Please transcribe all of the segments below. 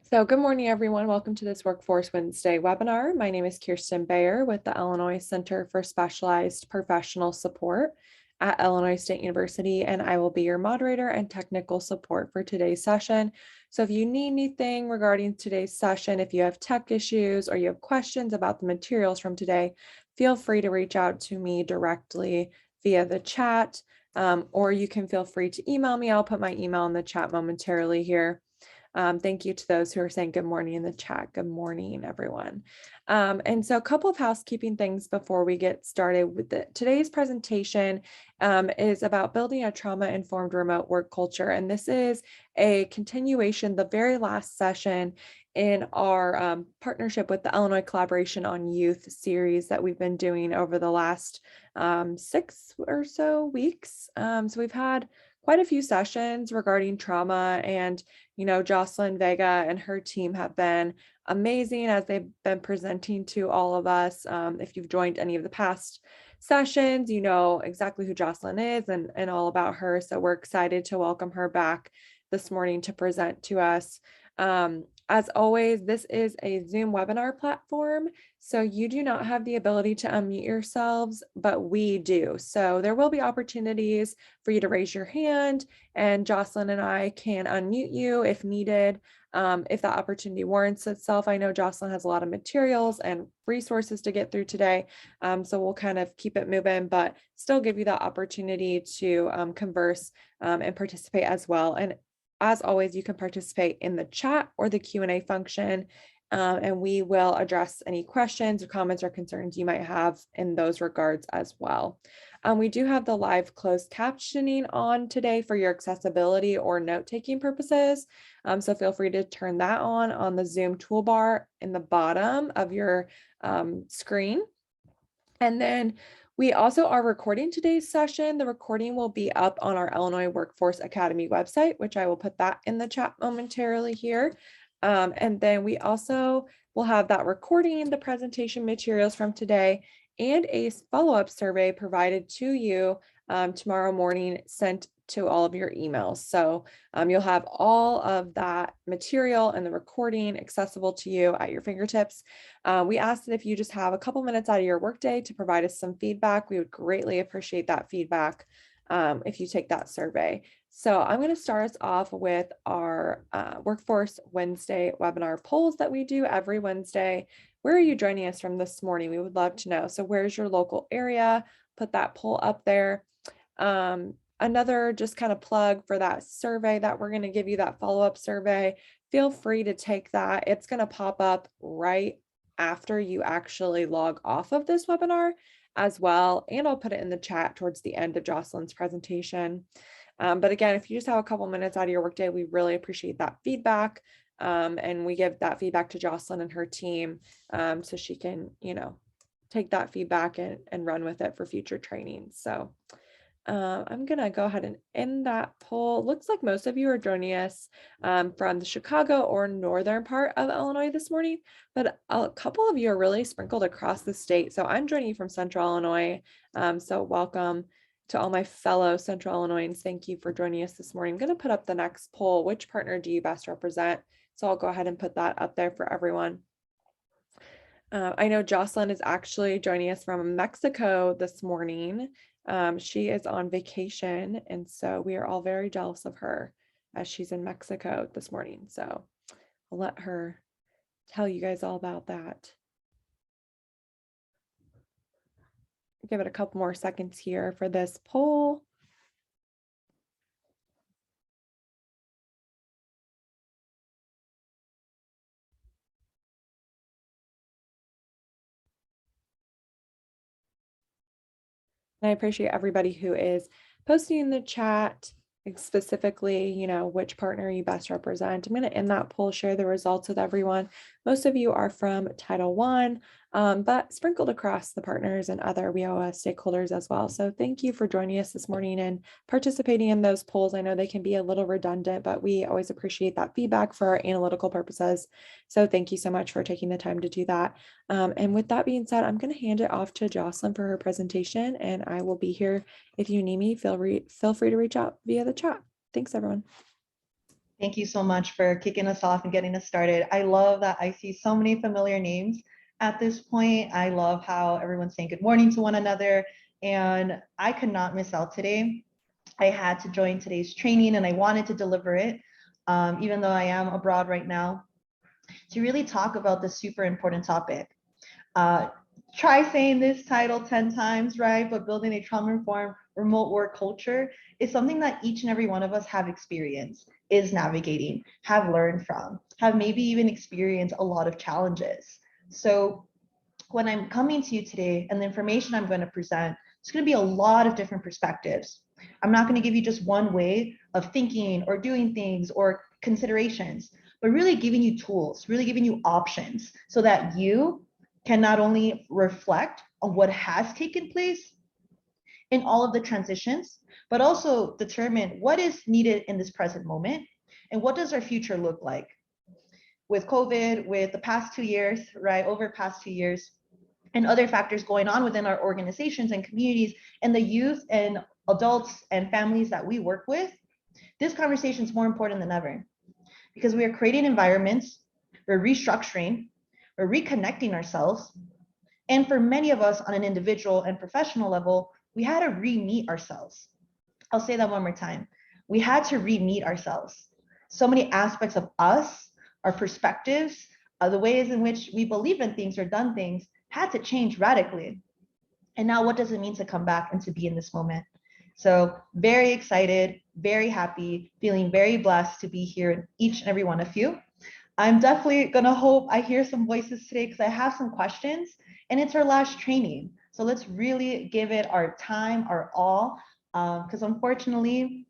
So good morning, everyone. Welcome to this Workforce Wednesday webinar. My name is Kirsten Bayer with the Illinois Center for Specialized Professional Support at Illinois State University, and I will be your moderator and technical support for today's session. So if you need anything regarding today's session, if you have tech issues or you have questions about the materials from today, feel free to reach out to me directly via the chat, or you can feel free to email me. I'll put my email in the chat momentarily here. Thank you to those who are saying good morning in the chat. Good morning, everyone. And so a couple of housekeeping things before we get started with today's presentation is about building a trauma-informed remote work culture. And this is a continuation, the very last session in our partnership with the Illinois Collaboration on Youth series that we've been doing over the last 6 or so weeks. So we've had quite a few sessions regarding trauma, and Jocelyn Vega and her team have been amazing as they've been presenting to all of us. If you've joined any of the past sessions, you know exactly who Jocelyn is and all about her. So we're excited to welcome her back this morning to present to us. As always, this is a Zoom webinar platform, so you do not have the ability to unmute yourselves, but we do. So there will be opportunities for you to raise your hand, and Jocelyn and I can unmute you if needed, if that opportunity warrants itself. I know Jocelyn has a lot of materials and resources to get through today, so we'll kind of keep it moving, but still give you that opportunity to converse and participate as well. And as always, you can participate in the chat or the Q&A function, and we will address any questions or comments or concerns you might have in those regards as well. We do have the live closed captioning on today for your accessibility or note-taking purposes. So feel free to turn that on the Zoom toolbar in the bottom of your screen. And then we also are recording today's session. The recording will be up on our Illinois Workforce Academy website, which I will put that in the chat momentarily here. And then we also will have that recording, the presentation materials from today, and a follow-up survey provided to you tomorrow morning, sent to all of your emails. So you'll have all of that material and the recording accessible to you at your fingertips. We ask that if you just have a couple minutes out of your workday to provide us some feedback, we would greatly appreciate that feedback if you take that survey. So I'm going to start us off with our Workforce Wednesday webinar polls that we do every Wednesday. Where are you joining us from this morning? We would love to know. So where's your local area? Put that poll up there. Another just kind of plug for that survey that we're going to give you, that follow-up survey. Feel free to take that. It's going to pop up right after you actually log off of this webinar as well. And I'll put it in the chat towards the end of Jocelyn's presentation. But again, if you just have a couple minutes out of your workday, we really appreciate that feedback. And we give that feedback to Jocelyn and her team so she can, take that feedback and run with it for future training. So I'm going to go ahead and end that poll. Looks like most of you are joining us from the Chicago or northern part of Illinois this morning, but a couple of you are really sprinkled across the state. So I'm joining you from Central Illinois. So welcome to all my fellow Central Illinoisans. Thank you for joining us this morning. I'm going to put up the next poll. Which partner do you best represent? So I'll go ahead and put that up there for everyone. I know Jocelyn is actually joining us from Mexico this morning. She is on vacation, and so we are all very jealous of her as she's in Mexico this morning. So I'll let her tell you guys all about that. Give it a couple more seconds here for this poll. And I appreciate everybody who is posting in the chat, specifically, which partner you best represent. I'm going to end that poll, share the results with everyone. Most of you are from Title I, but sprinkled across the partners and other WIOA stakeholders as well. So thank you for joining us this morning and participating in those polls. I know they can be a little redundant, but we always appreciate that feedback for our analytical purposes. So thank you so much for taking the time to do that. And with that being said, I'm going to hand it off to Jocelyn for her presentation, and I will be here if you need me. Feel free to reach out via the chat. Thanks, everyone. Thank you so much for kicking us off and getting us started. I love that I see so many familiar names at this point. I love how everyone's saying good morning to one another, and I could not miss out today. I had to join today's training and I wanted to deliver it, even though I am abroad right now, to really talk about this super important topic. Try saying this title 10 times, right? But building a trauma-informed remote work culture is something that each and every one of us have experienced, is navigating, have learned from, have maybe even experienced a lot of challenges. So when I'm coming to you today and the information I'm going to present, it's going to be a lot of different perspectives. I'm not going to give you just one way of thinking or doing things or considerations, but really giving you tools, really giving you options so that you can not only reflect on what has taken place in all of the transitions, but also determine what is needed in this present moment and what does our future look like. With COVID, with the past 2 years, right, over the past 2 years, and other factors going on within our organizations and communities and the youth and adults and families that we work with, this conversation is more important than ever because we are creating environments, we're restructuring, we're reconnecting ourselves. And for many of us on an individual and professional level, we had to re-meet ourselves. I'll say that one more time. We had to re-meet ourselves. So many aspects of us, our perspectives, the ways in which we believe in things or done things had to change radically. And now what does it mean to come back and to be in this moment? So very excited, very happy, feeling very blessed to be here in each and every one of you. I'm definitely gonna hope I hear some voices today because I have some questions and it's our last training. So let's really give it our time, our all, because unfortunately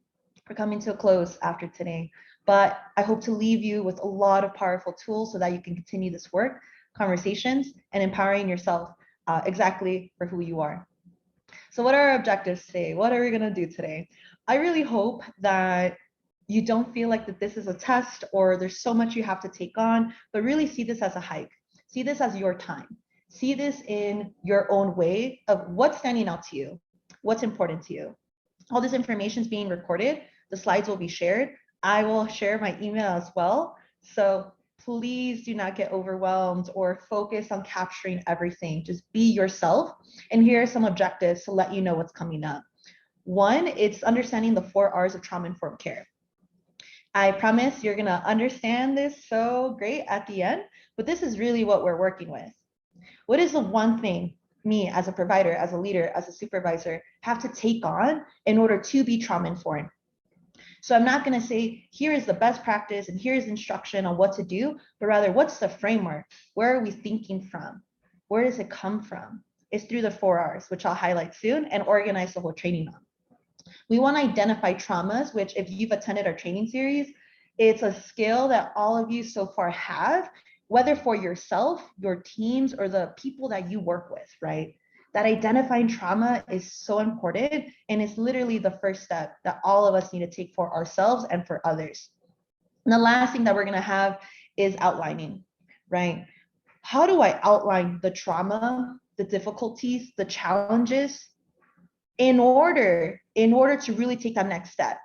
we're coming to a close after today. But I hope to leave you with a lot of powerful tools so that you can continue this work, conversations, and empowering yourself exactly for who you are. So what are our objectives today? What are we gonna do today? I really hope that you don't feel like that this is a test or there's so much you have to take on, but really see this as a hike. See this as your time. See this in your own way of what's standing out to you, what's important to you. All this information is being recorded. The slides will be shared. I will share my email as well. So please do not get overwhelmed or focus on capturing everything. Just be yourself. And here are some objectives to let you know what's coming up. One, it's understanding the 4 R's of trauma-informed care. I promise you're gonna understand this so great at the end, but this is really what we're working with. What is the one thing me as a provider, as a leader, as a supervisor have to take on in order to be trauma-informed? So I'm not gonna say, here is the best practice and here's instruction on what to do, but rather what's the framework? Where are we thinking from? Where does it come from? It's through the 4 R's, which I'll highlight soon and organize the whole training on. We want to identify traumas, which if you've attended our training series, it's a skill that all of you so far have, whether for yourself, your teams, or the people that you work with, right? That identifying trauma is so important and it's literally the first step that all of us need to take for ourselves and for others. And the last thing that we're going to have is outlining, right? How do I outline the trauma, the difficulties, the challenges in order to really take that next step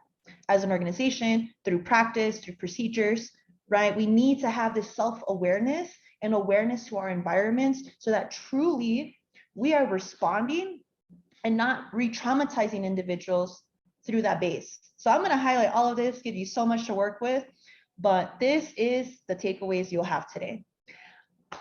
as an organization, through practice, through procedures, right? We need to have this self-awareness and awareness to our environments so that truly we are responding and not re-traumatizing individuals through that base. So I'm going to highlight all of this, give you so much to work with, but this is the takeaways you'll have today.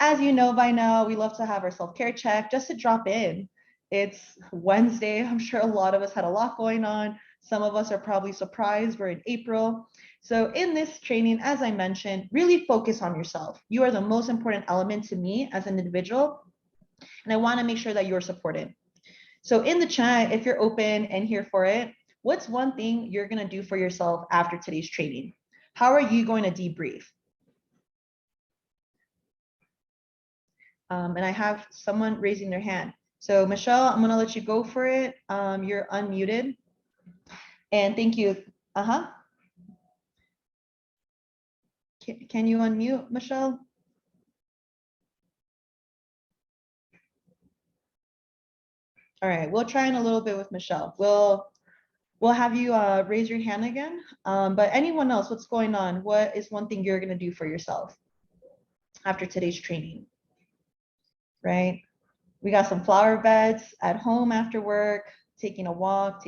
As you know by now, we love to have our self-care check just to drop in. It's Wednesday. I'm sure a lot of us had a lot going on. Some of us are probably surprised we're in April. So in this training, as I mentioned, really focus on yourself. You are the most important element to me as an individual, and I want to make sure that you're supported. So in the chat, if you're open and here for it, what's one thing you're going to do for yourself after today's training? How are you going to debrief? And I have someone raising their hand. So Michelle, I'm gonna let you go for it. You're unmuted. And thank you. Can you unmute, Michelle? All right, we'll try in a little bit with Michelle. We'll have you raise your hand again. But anyone else, what's going on? What is one thing you're going to do for yourself after today's training, right? We got some flower beds at home after work, taking a walk.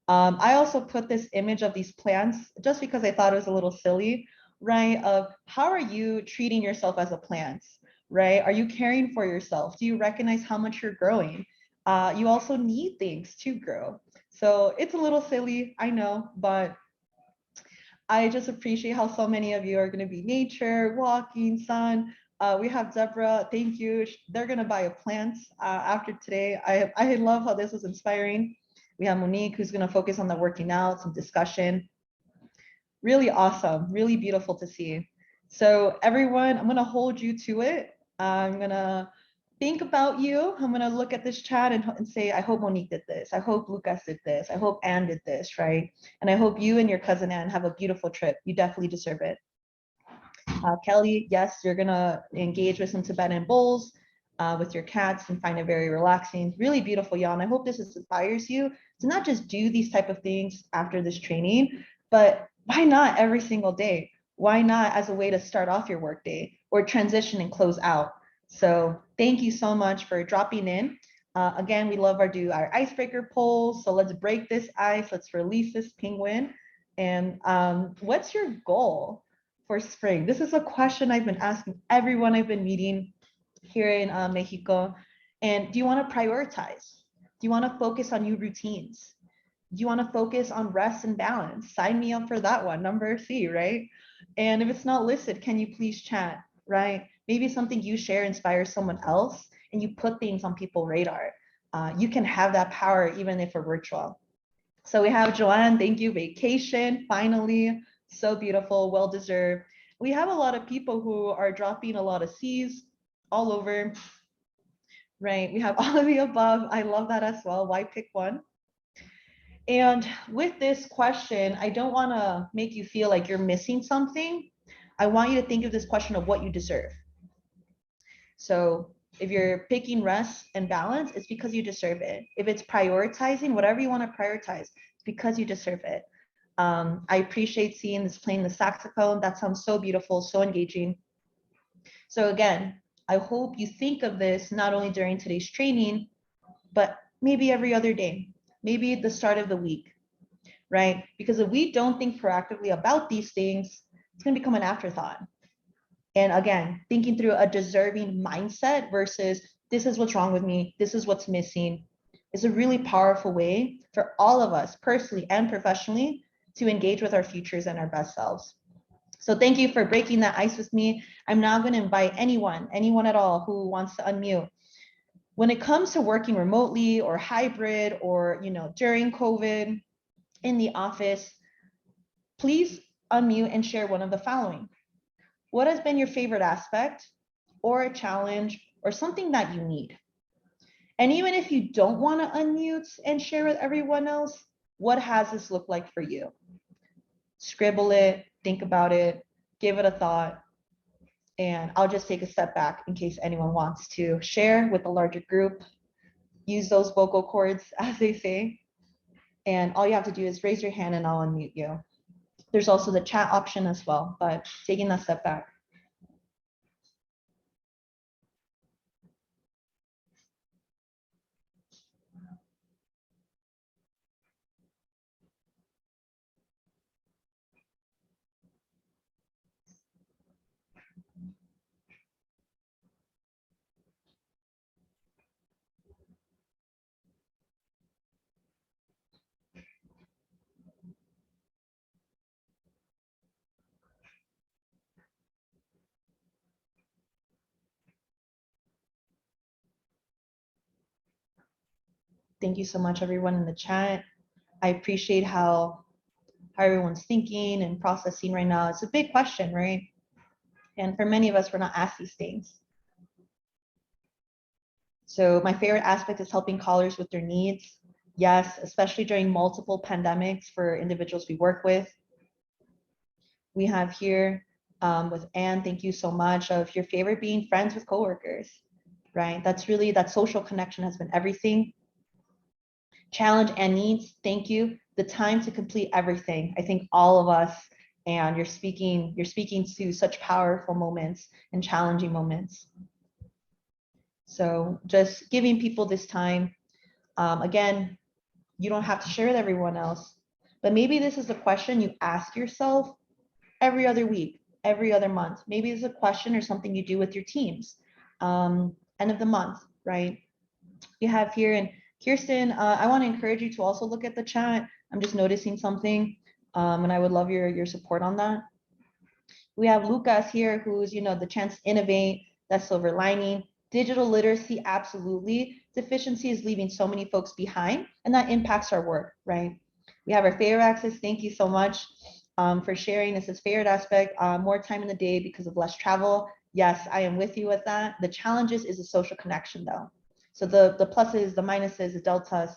I also put this image of these plants just because I thought it was a little silly, right? Of how are you treating yourself as a plant, right? Are you caring for yourself? Do you recognize how much you're growing? You also need things to grow. So it's a little silly, I know, but I just appreciate how so many of you are going to be nature, walking, sun. We have Deborah. Thank you. They're going to buy a plant after today. I love how this was inspiring. We have Monique, who's going to focus on the working out, some discussion. Really awesome. Really beautiful to see. So everyone, I'm going to hold you to it. I'm going to think about you. I'm going to look at this chat and say, I hope Monique did this. I hope Lucas did this. I hope Anne did this, right? And I hope you and your cousin Anne have a beautiful trip. You definitely deserve it. Kelly, yes, you're going to engage with some Tibetan bowls with your cats and find it very relaxing. Really beautiful, y'all. And I hope this inspires you to not just do these type of things after this training, but why not every single day? Why not as a way to start off your workday or transition and close out? So thank you so much for dropping in. Again, we love do our icebreaker polls. So let's break this ice. Let's release this penguin. And what's your goal for spring? This is a question I've been asking everyone I've been meeting here in Mexico. And do you want to prioritize? Do you want to focus on new routines? Do you want to focus on rest and balance? Sign me up for that one, number C, right? And if it's not listed, can you please chat, right? Maybe something you share inspires someone else and you put things on people's radar. You can have that power even if we're virtual. So we have Joanne, thank you, vacation, finally, so beautiful, well-deserved. We have a lot of people who are dropping a lot of C's all over, right? We have all of the above. I love that as well. Why pick one? And with this question, I don't want to make you feel like you're missing something. I want you to think of this question of what you deserve. So if you're picking rest and balance, it's because you deserve it. If it's prioritizing, whatever you want to prioritize, it's because you deserve it. I appreciate seeing this playing the saxophone. That sounds so beautiful, so engaging. So again, I hope you think of this not only during today's training, but maybe every other day, maybe at the start of the week, right? Because if we don't think proactively about these things, it's going to become an afterthought. And again, thinking through a deserving mindset versus this is what's wrong with me, this is what's missing, is a really powerful way for all of us personally and professionally to engage with our futures and our best selves. So thank you for breaking that ice with me. I'm now going to invite anyone at all who wants to unmute. When it comes to working remotely or hybrid or, during COVID in the office, please unmute and share one of the following. What has been your favorite aspect or a challenge or something that you need? And even if you don't want to unmute and share with everyone else, what has this looked like for you? Scribble it, think about it, give it a thought, and I'll just take a step back in case anyone wants to share with a larger group. Use those vocal cords, as they say, and all you have to do is raise your hand and I'll unmute you. There's also the chat option as well, but taking that step back. Thank you so much, everyone in the chat. I appreciate how everyone's thinking and processing right now. It's a big question, right? And for many of us, we're not asked these things. So my favorite aspect is helping callers with their needs. Yes, especially during multiple pandemics for individuals we work with. We have here with Anne, thank you so much, of your favorite being friends with coworkers, right? That's really, that social connection has been everything. Challenge and needs, thank you. The time to complete everything. I think all of us, and you're speaking to such powerful moments and challenging moments. So just giving people this time. Again, you don't have to share with everyone else, but maybe this is a question you ask yourself every other week, every other month. Maybe it's a question or something you do with your teams. End of the month, right? You have here, and Kirsten, I want to encourage you to also look at the chat. I'm just noticing something, and I would love your support on that. We have Lucas here, who's, the chance to innovate, that silver lining. Digital literacy, absolutely. Deficiency is leaving so many folks behind, and that impacts our work, right? We have our favorite access. Thank you so much for sharing. This is favorite aspect, more time in the day because of less travel. Yes, I am with you with that. The challenges is the social connection though. So the pluses, the minuses, the deltas.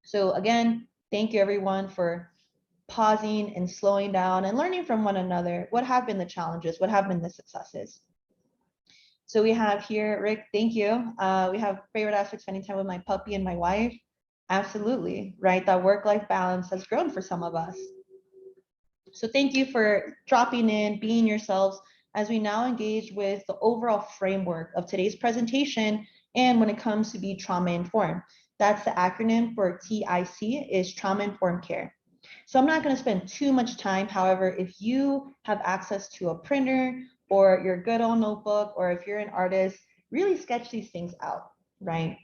So again, thank you everyone for pausing and slowing down and learning from one another. What have been the challenges? What have been the successes? So we have here, Rick, thank you. We have favorite aspect, spending time with my puppy and my wife. Absolutely, right? That work-life balance has grown for some of us. So thank you for dropping in, being yourselves, as we now engage with the overall framework of today's presentation. And when it comes to be trauma-informed, that's the acronym for TIC, is trauma-informed care. So I'm not going to spend too much time. However, if you have access to a printer or your good old notebook, or if you're an artist, really sketch these things out, right?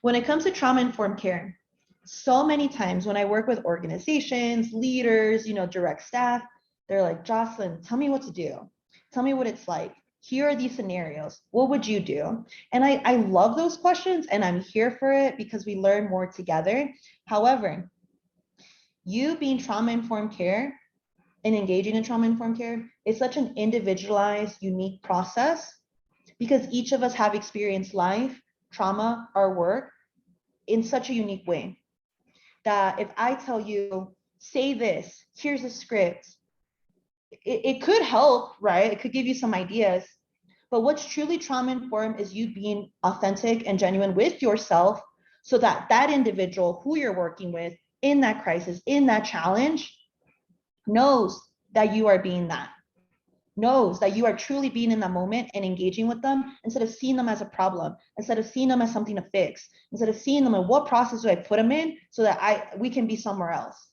When it comes to trauma-informed care, so many times when I work with organizations, leaders, direct staff, they're like, Jocelyn, tell me what to do. Tell me what it's like. Here are these scenarios. What would you do? And I love those questions, and I'm here for it because we learn more together. However, you being trauma-informed care and engaging in trauma-informed care is such an individualized, unique process, because each of us have experienced life, trauma, our work in such a unique way that if I tell you, say this, here's a script, it could help, right? It could give you some ideas. But what's truly trauma-informed is you being authentic and genuine with yourself, so that that individual who you're working with in that crisis, in that challenge, knows that you are being that, knows that you are truly being in that moment and engaging with them, instead of seeing them as a problem, instead of seeing them as something to fix, instead of seeing them in what process do I put them in so that we can be somewhere else.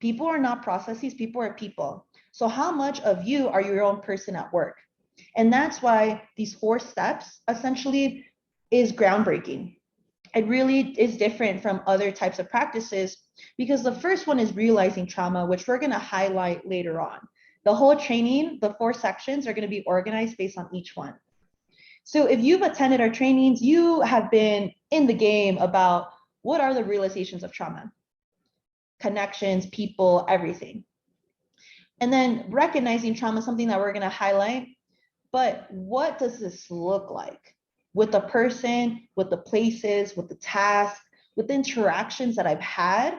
People are not processes, people are people. So how much of you are your own person at work? And that's why these 4 steps essentially is groundbreaking. It really is different from other types of practices, because the first one is realizing trauma, which we're going to highlight later on. The whole training, the 4 sections are going to be organized based on each one. So if you've attended our trainings, you have been in the game about what are the realizations of trauma, connections, people, everything. And then recognizing trauma is something that we're going to highlight. But what does this look like with the person, with the places, with the tasks, with the interactions that I've had,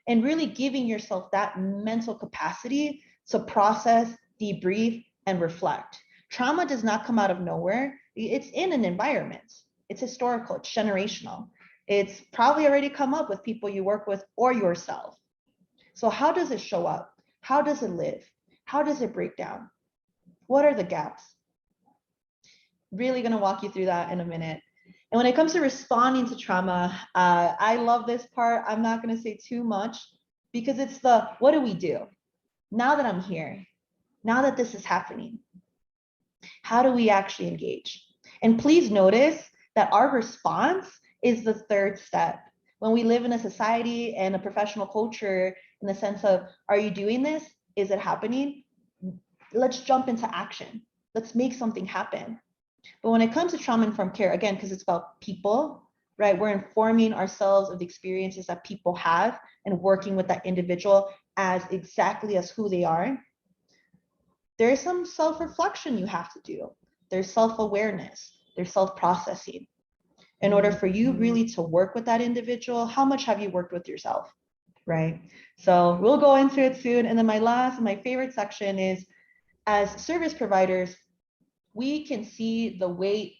and really giving yourself that mental capacity to process, debrief, and reflect. Trauma does not come out of nowhere. It's in an environment. It's historical, it's generational. It's probably already come up with people you work with or yourself. So how does it show up? How does it live? How does it break down? What are the gaps? Really going to walk you through that in a minute. And when it comes to responding to trauma, I love this part. I'm not going to say too much, because it's the, what do we do now that I'm here? Now that this is happening, how do we actually engage? And please notice that our response is the 3rd step. When we live in a society and a professional culture, in the sense of, are you doing this? Is it happening? Let's jump into action. Let's make something happen. But when it comes to trauma-informed care, again, because it's about people, right? We're informing ourselves of the experiences that people have and working with that individual as exactly as who they are. There's some self-reflection you have to do. There's self-awareness. There's self-processing. In order for you really to work with that individual, how much have you worked with yourself, right? So we'll go into it soon. And then my favorite section is, as service providers, we can see the weight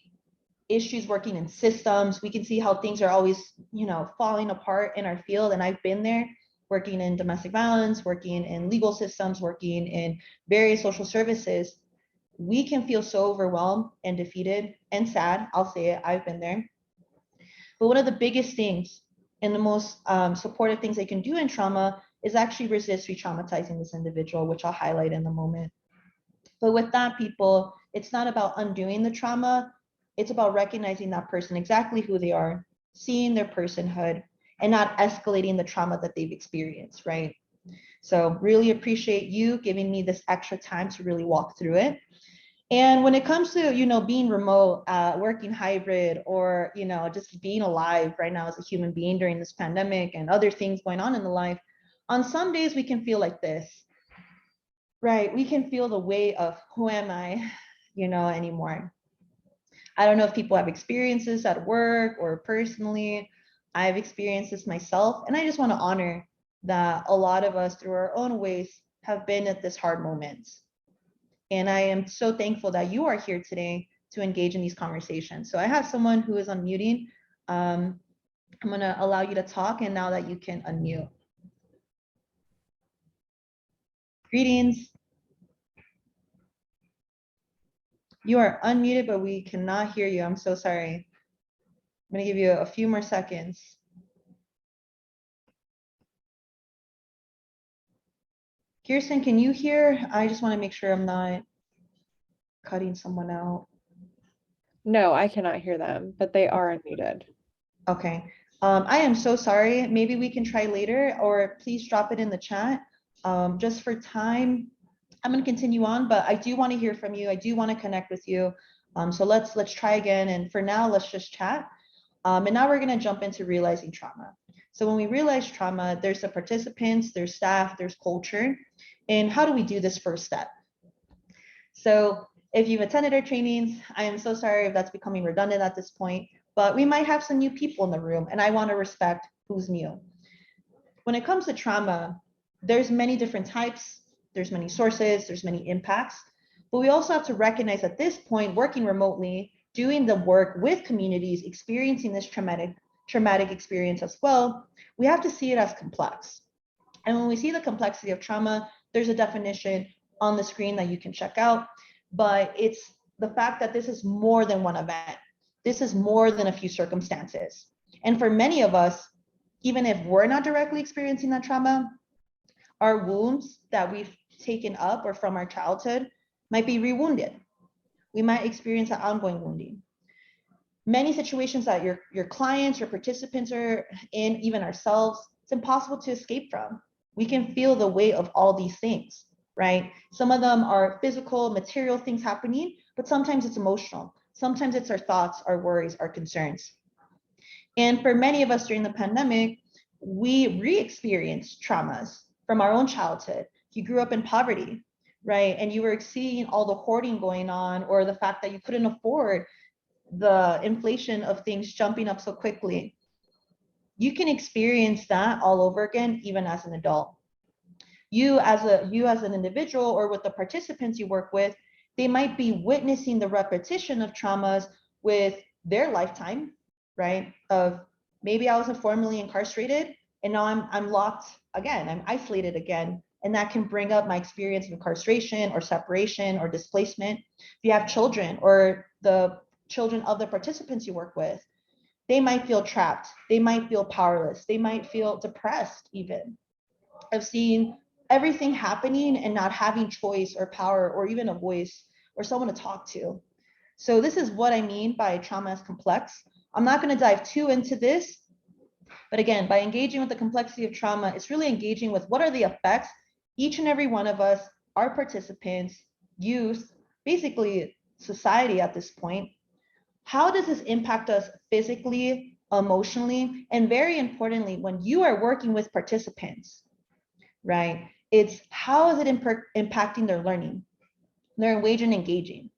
issues working in systems. We can see how things are always, falling apart in our field. And I've been there working in domestic violence, working in legal systems, working in various social services. We can feel so overwhelmed and defeated and sad. I'll say it, I've been there. But one of the biggest things and the most supportive things they can do in trauma is actually resist re-traumatizing this individual, which I'll highlight in a moment. But with that, people, it's not about undoing the trauma. It's about recognizing that person exactly who they are, seeing their personhood, and not escalating the trauma that they've experienced, right? So really appreciate you giving me this extra time to really walk through it. And when it comes to, being remote, working hybrid, or, just being alive right now as a human being during this pandemic and other things going on in the life, on some days we can feel like this, right? We can feel the weight of who am I, anymore. I don't know if people have experiences at work or personally. I've experienced this myself, and I just want to honor that a lot of us through our own ways have been at this hard moment. And I am so thankful that you are here today to engage in these conversations. So I have someone who is unmuting. I'm going to allow you to talk, and now that you can unmute. Greetings. You are unmuted, but we cannot hear you. I'm so sorry. I'm going to give you a few more seconds. Kirsten, can you hear? I just want to make sure I'm not cutting someone out. No, I cannot hear them, but they are unmuted. Okay. I am so sorry. Maybe we can try later, or please drop it in the chat. Just for time, I'm going to continue on, but I do want to hear from you. I do want to connect with you. So let's try again. And for now, let's just chat. And now we're going to jump into realizing trauma. So when we realize trauma, there's the participants, there's staff, there's culture. And how do we do this first step? So if you've attended our trainings, I am so sorry if that's becoming redundant at this point, but we might have some new people in the room, and I want to respect who's new. When it comes to trauma, there's many different types, there's many sources, there's many impacts, but we also have to recognize at this point, working remotely, doing the work with communities, experiencing this traumatic experience as well, we have to see it as complex. And when we see the complexity of trauma, there's a definition on the screen that you can check out, but it's the fact that this is more than one event. This is more than a few circumstances. And for many of us, even if we're not directly experiencing that trauma, our wounds that we've taken up or from our childhood might be rewounded. We might experience an ongoing wounding. Many situations that your clients or participants are in, even ourselves, it's impossible to escape from. We can feel the weight of all these things, right? Some of them are physical, material things happening, but sometimes it's emotional. Sometimes it's our thoughts, our worries, our concerns. And for many of us during the pandemic, we re-experienced traumas from our own childhood. If you grew up in poverty, right, and you were seeing all the hoarding going on, or the fact that you couldn't afford the inflation of things jumping up so quickly, you can experience that all over again, even as an adult. You as an individual, or with the participants you work with, they might be witnessing the repetition of traumas with their lifetime, right? Of maybe I was formerly incarcerated and now I'm locked again, I'm isolated again. And that can bring up my experience of incarceration or separation or displacement. If you have children, or the children of the participants you work with, they might feel trapped, they might feel powerless, they might feel depressed even, of seeing everything happening and not having choice or power or even a voice or someone to talk to. So this is what I mean by trauma as complex. I'm not going to dive too into this, but again, by engaging with the complexity of trauma, it's really engaging with what are the effects each and every one of us, our participants, youth, basically society at this point. How does this impact us physically, emotionally, and very importantly, when you are working with participants, right? It's how is it impacting their learning, their engaging and engaging.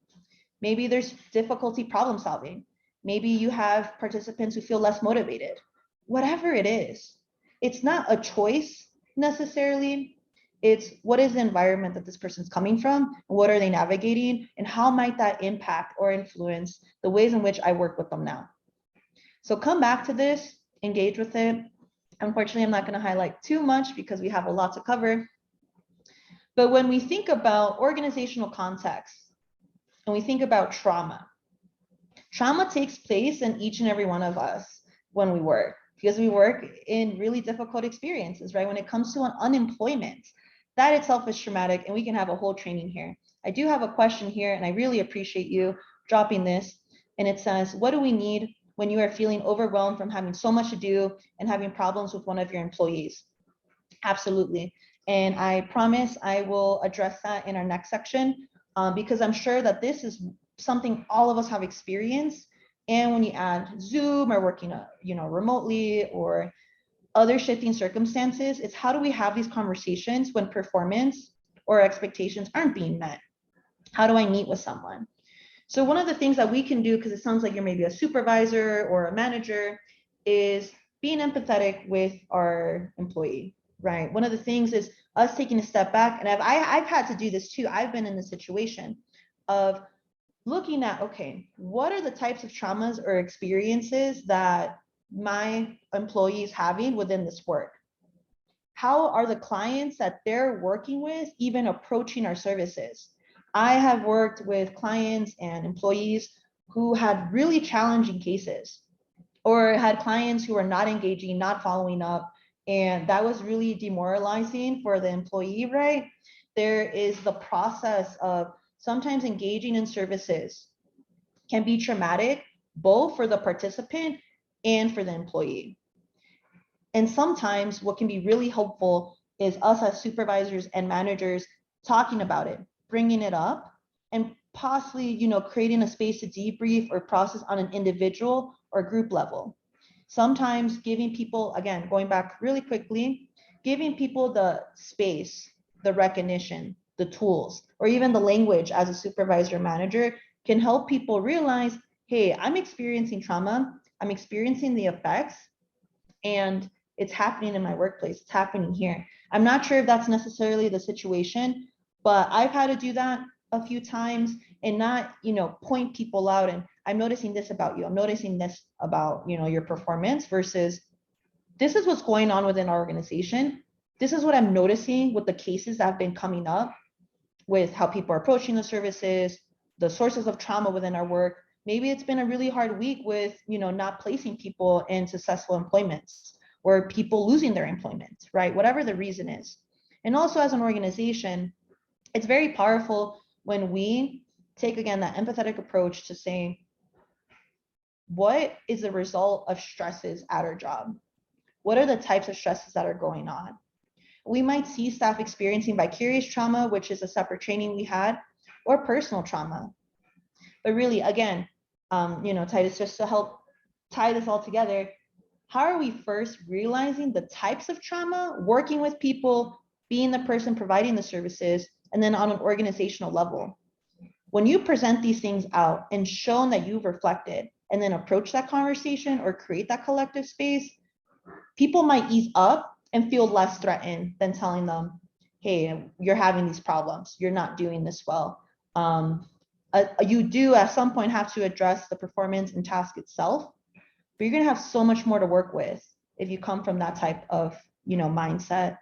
Maybe there's difficulty problem solving. Maybe you have participants who feel less motivated. Whatever it is, it's not a choice necessarily. It's what is the environment that this person's coming from, what are they navigating, and how might that impact or influence the ways in which I work with them now. So come back to this, engage with it. Unfortunately, I'm not going to highlight too much because we have a lot to cover. But when we think about organizational context and we think about trauma, trauma takes place in each and every one of us when we work, because we work in really difficult experiences, right? When it comes to an unemployment, that itself is traumatic, and we can have a whole training here. I do have a question here, and I really appreciate you dropping this. And it says, what do we need when you are feeling overwhelmed from having so much to do and having problems with one of your employees? Absolutely. And I promise I will address that in our next section, because I'm sure that this is something all of us have experienced. And when you add Zoom or working, remotely, or other shifting circumstances, it's how do we have these conversations when performance or expectations aren't being met? How do I meet with someone? So one of the things that we can do, because it sounds like you're maybe a supervisor or a manager, is being empathetic with our employee, right? One of the things is us taking a step back, and I've had to do this too. I've been in the situation of looking at, okay, what are the types of traumas or experiences that my employees having within this work? How are the clients that they're working with even approaching our services? I have worked with clients and employees who had really challenging cases, or had clients who are not engaging, not following up, and that was really demoralizing for the employee, right? There is the process of sometimes engaging in services can be traumatic, both for the participant and for the employee. And sometimes what can be really helpful is us as supervisors and managers talking about it, bringing it up, and possibly, creating a space to debrief or process on an individual or group level. Sometimes giving people, again, going back really quickly, giving people the space, the recognition, the tools, or even the language as a supervisor manager can help people realize, hey, I'm experiencing trauma, I'm experiencing the effects, and it's happening in my workplace, it's happening here. I'm not sure if that's necessarily the situation, but I've had to do that a few times, and not, point people out and I'm noticing this about you, I'm noticing this about, your performance, versus this is what's going on within our organization. This is what I'm noticing with the cases that have been coming up with how people are approaching the services, the sources of trauma within our work. Maybe it's been a really hard week with, not placing people in successful employments, or people losing their employment, right? Whatever the reason is. And also as an organization, it's very powerful when we take, again, that empathetic approach to saying, what is the result of stresses at our job? What are the types of stresses that are going on? We might see staff experiencing vicarious trauma, which is a separate training we had, or personal trauma. But really, again, Titus, just to help tie this all together, how are we first realizing the types of trauma, working with people, being the person providing the services, and then on an organizational level? When you present these things out and shown that you've reflected, and then approach that conversation or create that collective space, people might ease up and feel less threatened than telling them, hey, you're having these problems, you're not doing this well. You do at some point have to address the performance and task itself, but you're going to have so much more to work with if you come from that type of, mindset.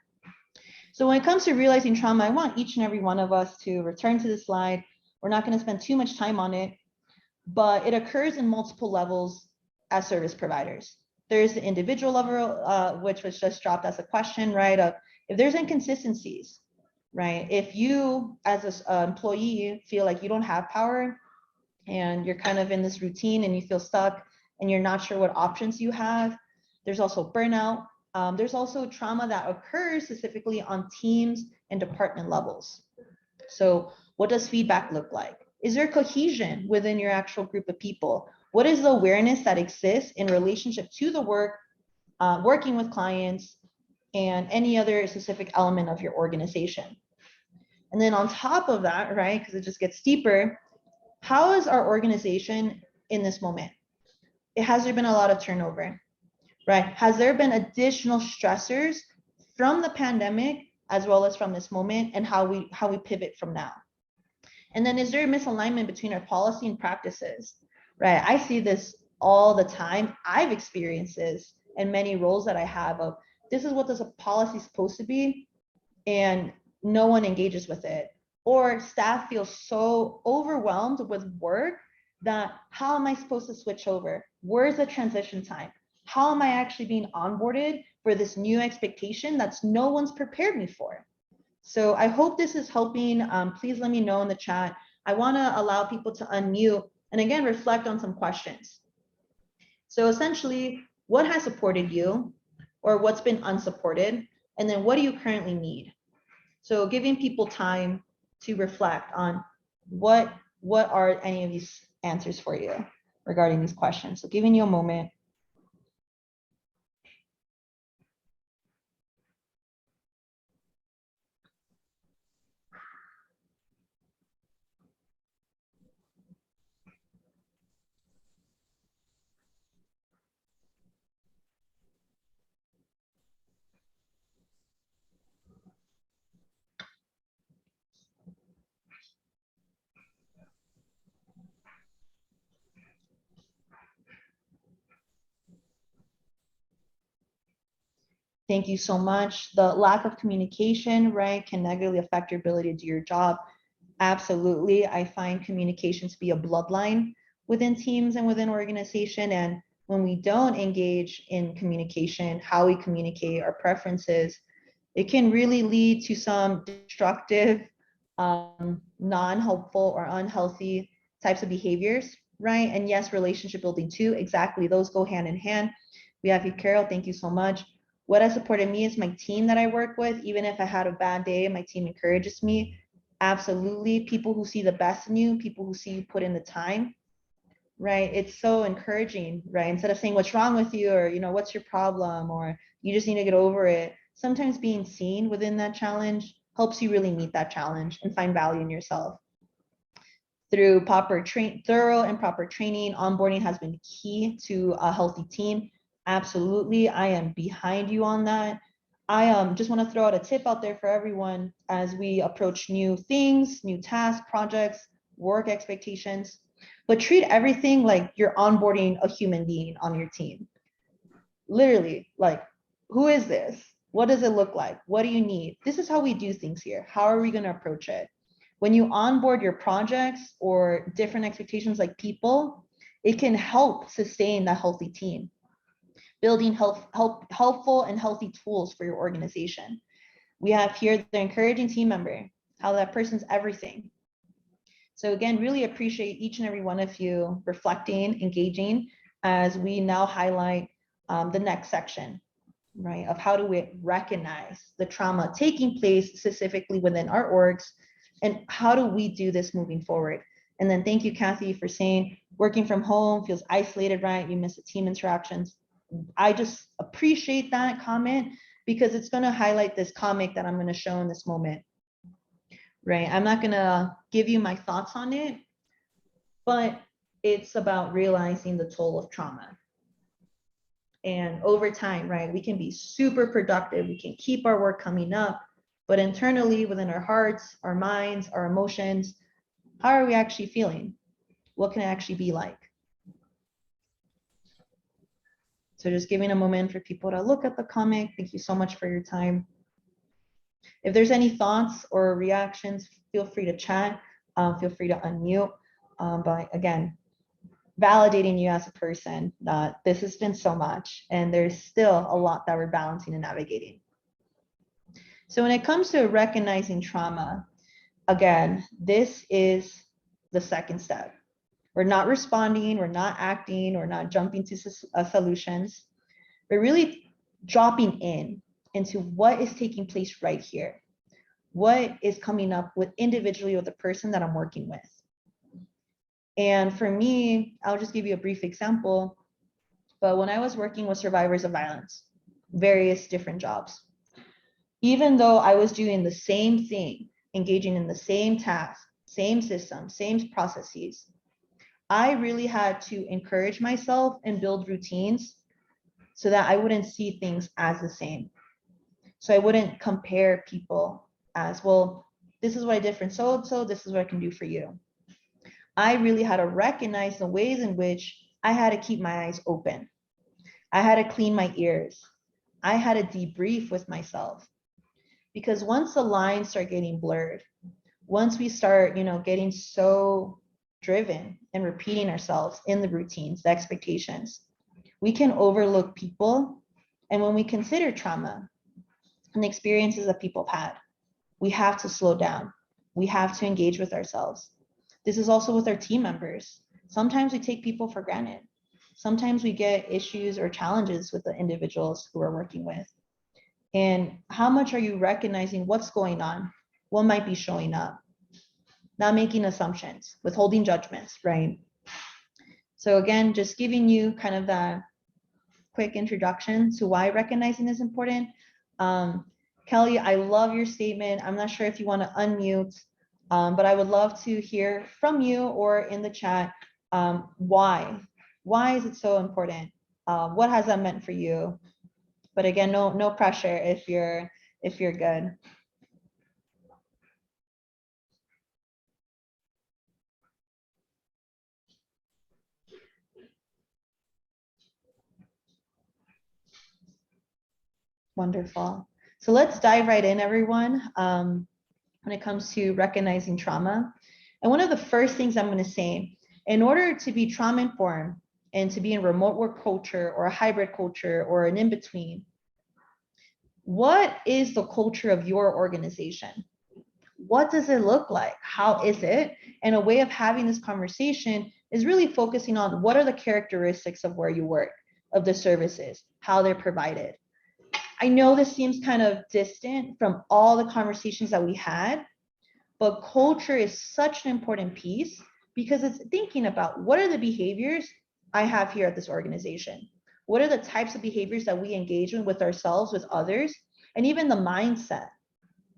So when it comes to realizing trauma, I want each and every one of us to return to the slide. We're not going to spend too much time on it, but it occurs in multiple levels as service providers. There's the individual level, which was just dropped as a question, right? If there's inconsistencies, right? If you as an employee feel like you don't have power and you're kind of in this routine and you feel stuck and you're not sure what options you have, there's also burnout. There's also trauma that occurs specifically on teams and department levels. So what does feedback look like? Is there cohesion within your actual group of people? What is the awareness that exists in relationship to the work, working with clients, and any other specific element of your organization? And then on top of that, right, because it just gets deeper, how is our organization in this moment? Has there been a lot of turnover, right? Has there been additional stressors from the pandemic as well as from this moment, and how we pivot from now. And then, is there a misalignment between our policy and practices? Right, I see this all the time. I've experienced this in many roles that I have of, this is what this policy is supposed to be, and no one engages with it. Or staff feels so overwhelmed with work that, how am I supposed to switch over? Where's the transition time? How am I actually being onboarded for this new expectation that's no one's prepared me for? So I hope this is helping. Please let me know in the chat. I want to allow people to unmute and again, reflect on some questions. So essentially, what has supported you, or what's been unsupported? And then what do you currently need? So giving people time to reflect on what are any of these answers for you regarding these questions. So giving you a moment. Thank you so much. The lack of communication, right, can negatively affect your ability to do your job. Absolutely. I find communication to be a bloodline within teams and within organization. And when we don't engage in communication, how we communicate our preferences, it can really lead to some destructive, non-helpful or unhealthy types of behaviors, right? And yes, relationship building too, exactly. Those go hand in hand. We have you, Carol. Thank you so much. What has supported me is my team that I work with. Even if I had a bad day, my team encourages me. Absolutely. People who see the best in you, people who see you put in the time, right? It's so encouraging, right? Instead of saying what's wrong with you, or, you know, what's your problem, or you just need to get over it. Sometimes being seen within that challenge helps you really meet that challenge and find value in yourself. Through thorough and proper training, onboarding has been key to a healthy team. Absolutely, I am behind you on that. I just want to throw out a tip out there for everyone as we approach new things, new tasks, projects, work expectations, but treat everything like you're onboarding a human being on your team. Literally, like, who is this? What does it look like? What do you need? This is how we do things here. How are we going to approach it? When you onboard your projects or different expectations like people, it can help sustain that healthy team. Building helpful and healthy tools for your organization. We have here the encouraging team member, how that person's everything. So again, really appreciate each and every one of you reflecting, engaging, as we now highlight the next section, right, of how do we recognize the trauma taking place specifically within our orgs, and how do we do this moving forward. And then thank you, Kathy, for saying working from home feels isolated, right? You miss the team interactions. I just appreciate that comment, because it's going to highlight this comic that I'm going to show in this moment, right? I'm not going to give you my thoughts on it, but it's about realizing the toll of trauma. And over time, right, we can be super productive. We can keep our work coming up, but internally within our hearts, our minds, our emotions, how are we actually feeling? What can it actually be like? So just giving a moment for people to look at the comic. Thank you so much for your time. If there's any thoughts or reactions, feel free to chat. Feel free to unmute. But again, validating you as a person, that this has been so much, and there's still a lot that we're balancing and navigating. So when it comes to recognizing trauma, again, this is the second step. We're not responding, we're not acting, we're not jumping to solutions. We're really dropping into what is taking place right here. What is coming up with individually with the person that I'm working with. And for me, I'll just give you a brief example. But when I was working with survivors of violence, various different jobs, even though I was doing the same thing, engaging in the same task, same system, same processes, I really had to encourage myself and build routines so that I wouldn't see things as the same. So I wouldn't compare people as, well, this is what I did for so-and-so, this is what I can do for you. I really had to recognize the ways in which I had to keep my eyes open. I had to clean my ears. I had to debrief with myself. Because once the lines start getting blurred, once we start, getting so driven and repeating ourselves in the routines, the expectations, we can overlook people. And when we consider trauma and the experiences that people have had, we have to slow down. We have to engage with ourselves. This is also with our team members. Sometimes we take people for granted. Sometimes we get issues or challenges with the individuals who we're working with. And how much are you recognizing what's going on? What might be showing up? Not making assumptions, withholding judgments, right? So again, just giving you kind of that quick introduction to why recognizing is important. Kelly, I love your statement. I'm not sure if you want to unmute, but I would love to hear from you or in the chat, why? Why is it so important? What has that meant for you? But again, no pressure if you're good. Wonderful. So let's dive right in, everyone, when it comes to recognizing trauma. And one of the first things I'm going to say, in order to be trauma informed and to be in remote work culture or a hybrid culture or an in-between, what is the culture of your organization? What does it look like? How is it? And a way of having this conversation is really focusing on what are the characteristics of where you work, of the services, how they're provided. I know this seems kind of distant from all the conversations that we had, but culture is such an important piece because it's thinking about what are the behaviors I have here at this organization? What are the types of behaviors that we engage in with ourselves, with others, and even the mindset,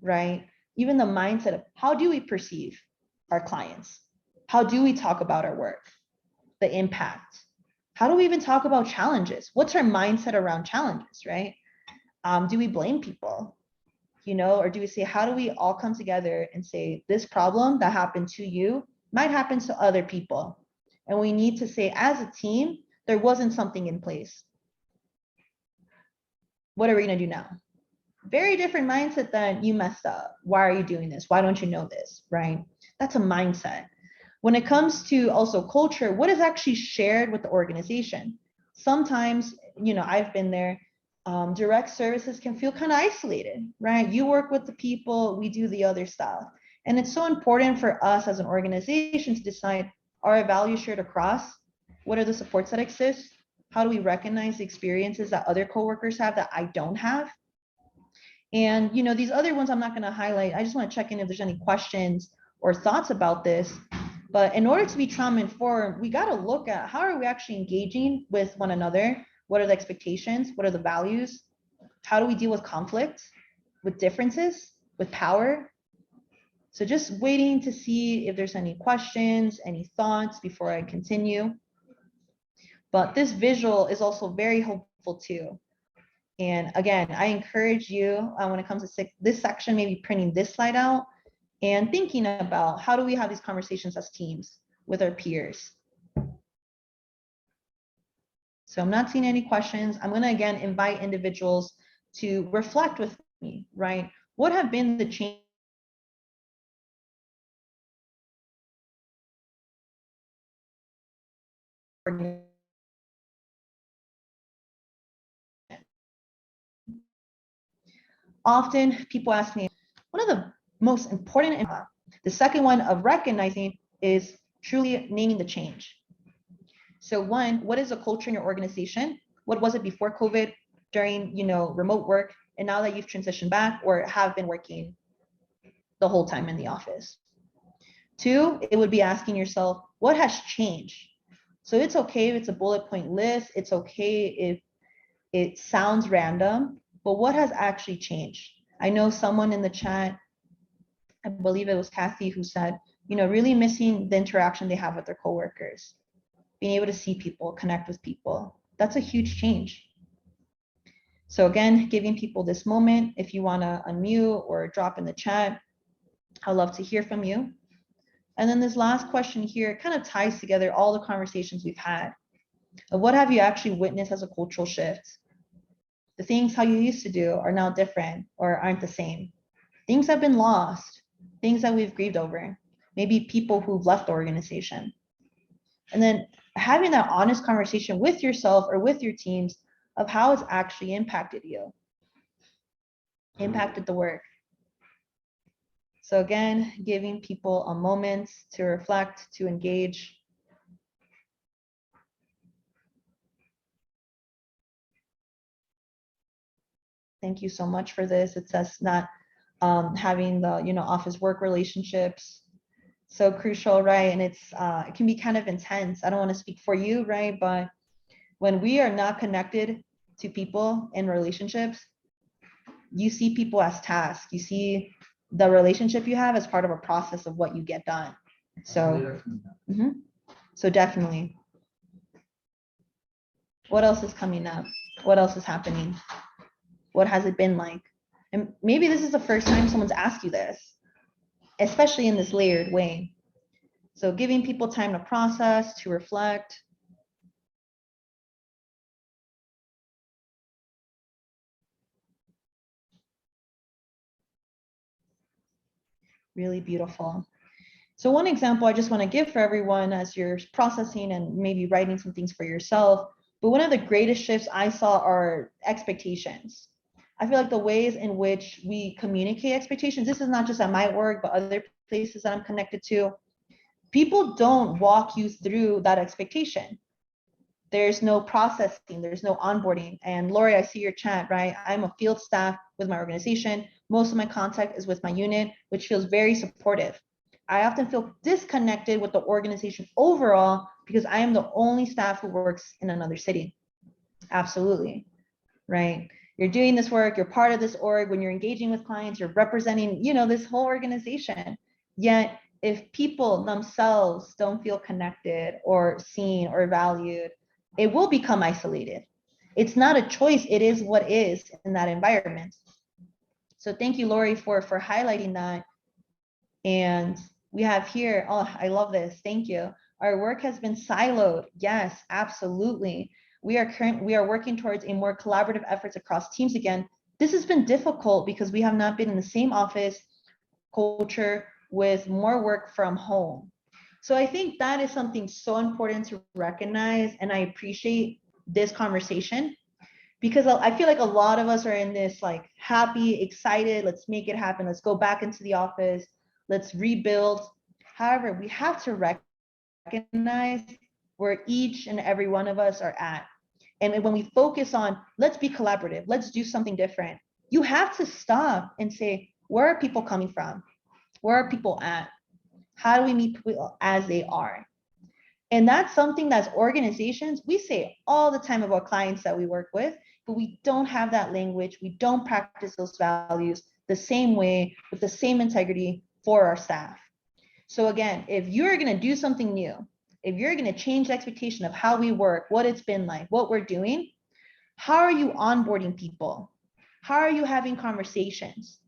right? Even the mindset of how do we perceive our clients? How do we talk about our work? The impact? How do we even talk about challenges? What's our mindset around challenges, right? Do we blame people, or do we say, how do we all come together and say this problem that happened to you might happen to other people? And we need to say, as a team, there wasn't something in place. What are we going to do now? Very different mindset than you messed up. Why are you doing this? Why don't you know this, right? That's a mindset. When it comes to also culture, what is actually shared with the organization? Sometimes, I've been there. Direct services can feel kind of isolated, right? You work with the people, we do the other stuff. And it's so important for us as an organization to decide, are our values shared across? What are the supports that exist? How do we recognize the experiences that other coworkers have that I don't have? And these other ones I'm not going to highlight. I just want to check in if there's any questions or thoughts about this. But in order to be trauma informed, we got to look at how are we actually engaging with one another? What are the expectations? What are the values? How do we deal with conflict, with differences, with power? So just waiting to see if there's any questions, any thoughts before I continue. But this visual is also very helpful too. And again, I encourage you when it comes to this section, maybe printing this slide out and thinking about how do we have these conversations as teams with our peers. So I'm not seeing any questions. I'm going to again invite individuals to reflect with me, right? What have been the changes? Often people ask me, one of the most important, the second one of recognizing is truly naming the change. So one, what is the culture in your organization? What was it before COVID, during remote work, and now that you've transitioned back or have been working the whole time in the office? Two, it would be asking yourself, what has changed? So it's okay if it's a bullet point list. It's okay if it sounds random, but what has actually changed? I know someone in the chat, I believe it was Kathy, who said, really missing the interaction they have with their coworkers, being able to see people, connect with people. That's a huge change. So again, giving people this moment, if you want to unmute or drop in the chat, I'd love to hear from you. And then this last question here kind of ties together all the conversations we've had. What have you actually witnessed as a cultural shift? The things how you used to do are now different or aren't the same. Things have been lost, things that we've grieved over, maybe people who've left the organization. And then having that honest conversation with yourself or with your teams of how it's actually impacted you, impacted the work. So again, giving people a moment to reflect, to engage. Thank you so much for this. It says not having the office work relationships, so crucial, right? And it's it can be kind of intense. I don't want to speak for you, right? But when we are not connected to people in relationships, you see people as tasks. You see the relationship you have as part of a process of what you get done. So, so definitely. What else is coming up? What else is happening? What has it been like? And maybe this is the first time someone's asked you this, especially in this layered way. So giving people time to process, to reflect. Really beautiful. So one example I just want to give for everyone as you're processing and maybe writing some things for yourself, but one of the greatest shifts I saw are expectations. I feel like the ways in which we communicate expectations, this is not just at my work, but other places that I'm connected to, people don't walk you through that expectation. There's no processing, there's no onboarding. And Lori, I see your chat, right? I'm a field staff with my organization. Most of my contact is with my unit, which feels very supportive. I often feel disconnected with the organization overall because I am the only staff who works in another city. Absolutely, right? You're doing this work, you're part of this org. When you're engaging with clients, you're representing, this whole organization. Yet if people themselves don't feel connected or seen or valued, it will become isolated. It's not a choice, it is what is in that environment. So thank you, Lori, for highlighting that. And we have here, oh, I love this, thank you. Our work has been siloed. Yes, absolutely. We are working towards a more collaborative efforts across teams again. This has been difficult because we have not been in the same office culture with more work from home. So I think that is something so important to recognize, and I appreciate this conversation because I feel like a lot of us are in this like happy, excited, let's make it happen, let's go back into the office, let's rebuild. However, we have to recognize where each and every one of us are at. And when we focus on, let's be collaborative, let's do something different, you have to stop and say, where are people coming from? Where are people at? How do we meet people as they are? And that's something that's organizations, we say all the time about clients that we work with, but we don't have that language. We don't practice those values the same way with the same integrity for our staff. So again, if you're going to do something new, if you're going to change the expectation of how we work, what it's been like, what we're doing, how are you onboarding people? How are you having conversations?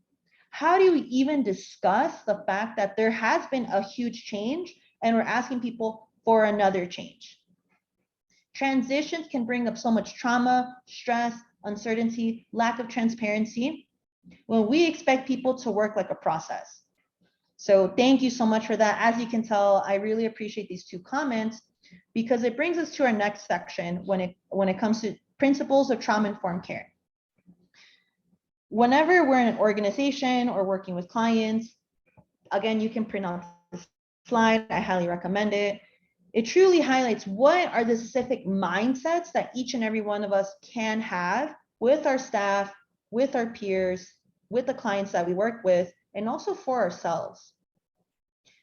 How do you even discuss the fact that there has been a huge change and we're asking people for another change? Transitions can bring up so much trauma, stress, uncertainty, lack of transparency when we expect people to work like a process. So thank you so much for that. As you can tell, I really appreciate these two comments because it brings us to our next section when it comes to principles of trauma-informed care. Whenever we're in an organization or working with clients, again, you can print out this slide. I highly recommend it. It truly highlights what are the specific mindsets that each and every one of us can have with our staff, with our peers, with the clients that we work with, and also for ourselves.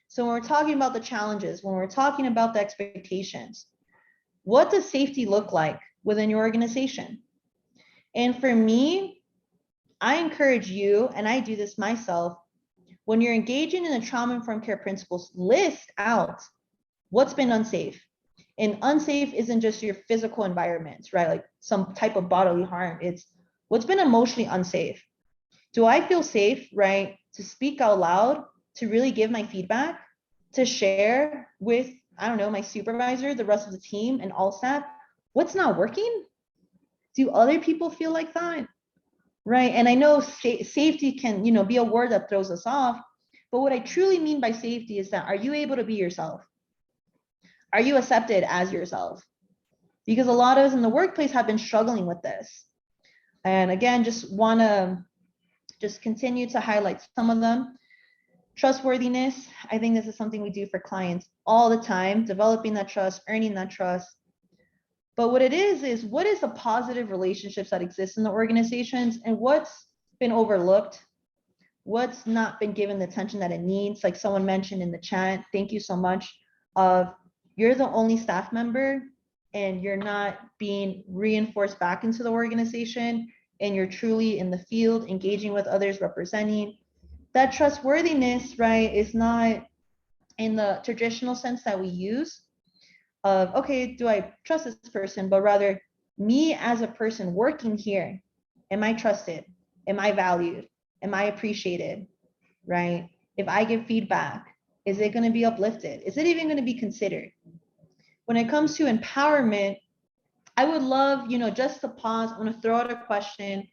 So when we're talking about the challenges, when we're talking about the expectations, what does safety look like within your organization? And for me, I encourage you, and I do this myself, when you're engaging in the trauma-informed care principles, list out what's been unsafe. And unsafe isn't just your physical environment, right? Like some type of bodily harm. It's What's been emotionally unsafe? Do I feel safe, right, to speak out loud, to really give my feedback, to share with, I don't know, my supervisor, the rest of the team, and all staff, what's not working? Do other people feel like that? Right? And I know safety can, be a word that throws us off, but what I truly mean by safety is that, are you able to be yourself? Are you accepted as yourself? Because a lot of us in the workplace have been struggling with this. And again, just want to continue to highlight some of them. Trustworthiness. I think this is something we do for clients all the time, developing that trust, earning that trust. But what it is what is the positive relationships that exist in the organizations, and what's been overlooked, what's not been given the attention that it needs. Like someone mentioned in the chat, thank you so much, of you're the only staff member and you're not being reinforced back into the organization, and you're truly in the field, engaging with others, representing. That trustworthiness, right, is not in the traditional sense that we use of, okay, do I trust this person? But rather, me as a person working here, am I trusted? Am I valued? Am I appreciated, right? If I give feedback, is it going to be uplifted? Is it even going to be considered? When it comes to empowerment, I would love, just to pause. I'm going to throw out a question.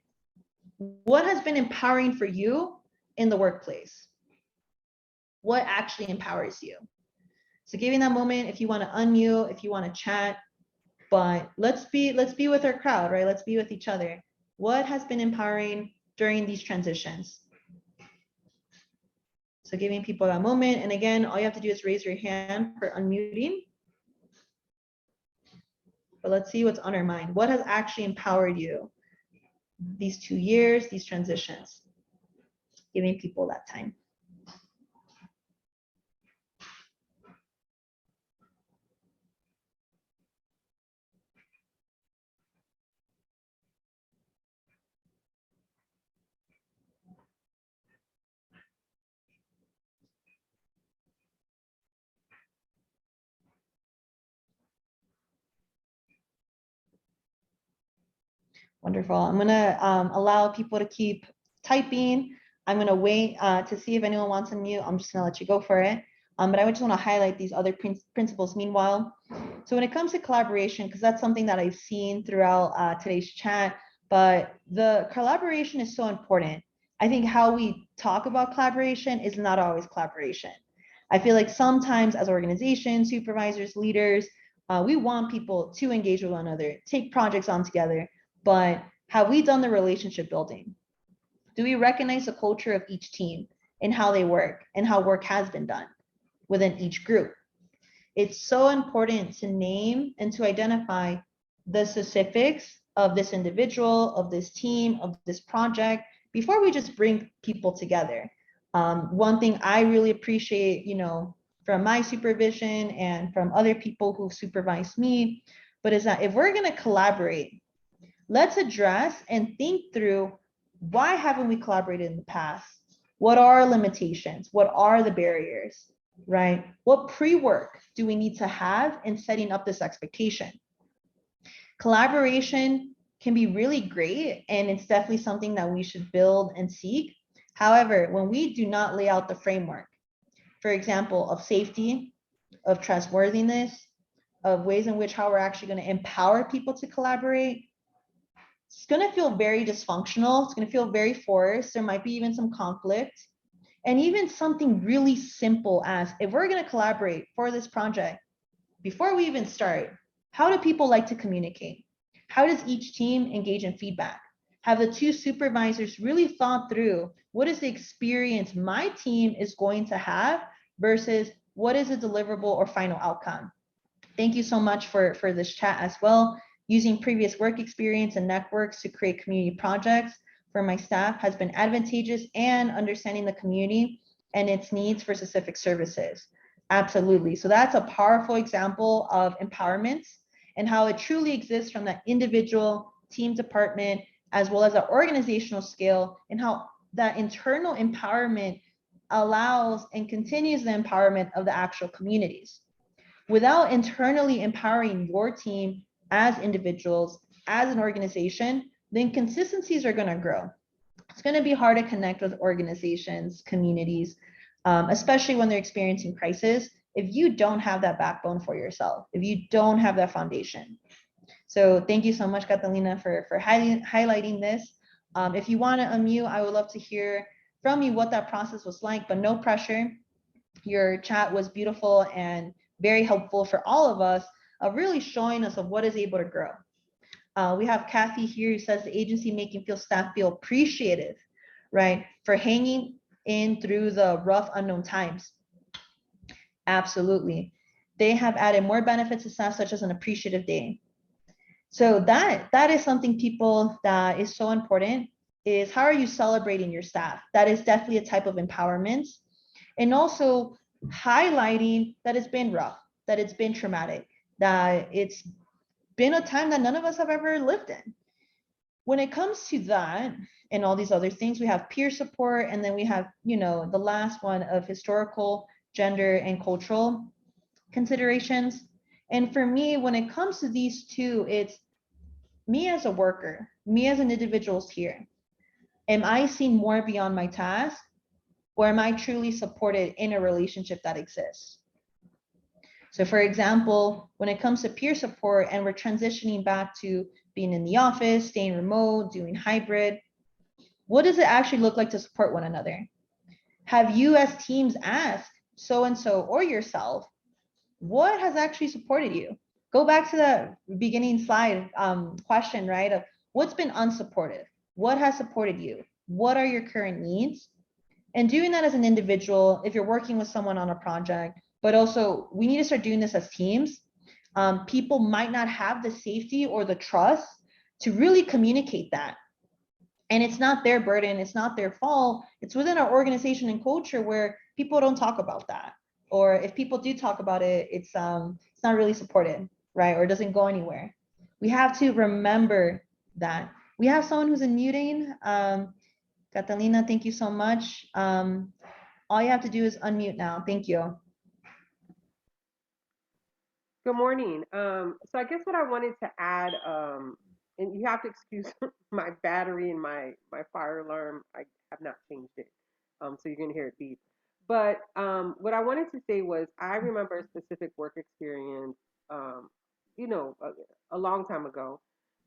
What has been empowering for you in the workplace? What actually empowers you? So giving that moment, if you want to unmute, if you want to chat, but let's be with our crowd, right? Let's be with each other. What has been empowering during these transitions? So giving people that moment. And again, all you have to do is raise your hand for unmuting. But let's see what's on our mind. What has actually empowered you these 2 years, these transitions? Giving people that time. Wonderful. I'm going to allow people to keep typing. I'm going to wait to see if anyone wants to mute. I'm just going to let you go for it. But I just want to highlight these other principles meanwhile. So when it comes to collaboration, because that's something that I've seen throughout today's chat, but the collaboration is so important. I think how we talk about collaboration is not always collaboration. I feel like sometimes as organizations, supervisors, leaders, we want people to engage with one another, take projects on together. But have we done the relationship building? Do we recognize the culture of each team and how they work and how work has been done within each group? It's so important to name and to identify the specifics of this individual, of this team, of this project, before we just bring people together. One thing I really appreciate, from my supervision and from other people who supervise me, but is that if we're going to collaborate, let's address and think through, why haven't we collaborated in the past? What are our limitations? What are the barriers, right? What pre-work do we need to have in setting up this expectation? Collaboration can be really great, and it's definitely something that we should build and seek. However, when we do not lay out the framework, for example, of safety, of trustworthiness, of ways in which how we're actually going to empower people to collaborate, it's going to feel very dysfunctional. It's going to feel very forced. There might be even some conflict. And even something really simple as, if we're going to collaborate for this project, before we even start, how do people like to communicate? How does each team engage in feedback? Have the two supervisors really thought through, what is the experience my team is going to have versus what is a deliverable or final outcome? Thank you so much for this chat as well. Using previous work experience and networks to create community projects for my staff has been advantageous, and understanding the community and its needs for specific services. Absolutely. So that's a powerful example of empowerment and how it truly exists from that individual, team, department, as well as an organizational scale, and how that internal empowerment allows and continues the empowerment of the actual communities. Without internally empowering your team as individuals, as an organization, the inconsistencies are going to grow. It's going to be hard to connect with organizations, communities, especially when they're experiencing crisis, if you don't have that backbone for yourself, if you don't have that foundation. So thank you so much, Catalina, for highlighting this. If you want to unmute, I would love to hear from you what that process was like, but no pressure. Your chat was beautiful and very helpful for all of us, really showing us of what is able to grow. We have Kathy here who says the agency making staff feel appreciative, right? For hanging in through the rough unknown times. Absolutely. They have added more benefits to staff, such as an appreciative day. So that is something, people, that is so important, is how are you celebrating your staff? That is definitely a type of empowerment. And also highlighting that it's been rough, that it's been traumatic, that it's been a time that none of us have ever lived in. When it comes to that and all these other things, we have peer support, and then we have, the last one of historical, gender, and cultural considerations. And for me, when it comes to these two, it's me as a worker, me as an individual here. Am I seeing more beyond my task, or am I truly supported in a relationship that exists? So for example, when it comes to peer support and we're transitioning back to being in the office, staying remote, doing hybrid, what does it actually look like to support one another? Have you as teams asked so-and-so or yourself, what has actually supported you? Go back to the beginning slide question, right? Of what's been unsupportive? What has supported you? What are your current needs? And doing that as an individual, if you're working with someone on a project, but also we need to start doing this as teams. People might not have the safety or the trust to really communicate that. And it's not their burden, it's not their fault. It's within our organization and culture where people don't talk about that. Or if people do talk about it, it's not really supported, right? Or it doesn't go anywhere. We have to remember that. We have someone who's unmuting. Catalina, thank you so much. All you have to do is unmute now. Thank you. Good morning. So I guess what I wanted to add, and you have to excuse my battery and my fire alarm. I have not changed it, so you're gonna hear it beep. But what I wanted to say was I remember a specific work experience, um, a long time ago,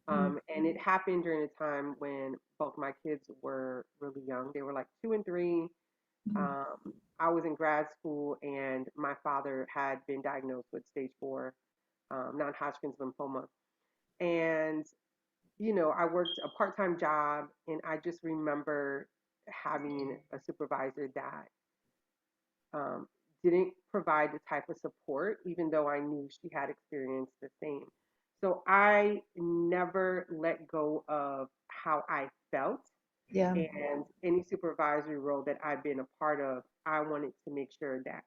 and it happened during a time when both my kids were really young. They were like 2 and 3. I was in grad school, and my father had been diagnosed with stage 4 non-Hodgkin's lymphoma. And, I worked a part-time job, and I just remember having a supervisor that um, didn't provide the type of support, even though I knew she had experienced the same. So I never let go of how I felt, Yeah. and any supervisory role that I've been a part of, I wanted to make sure that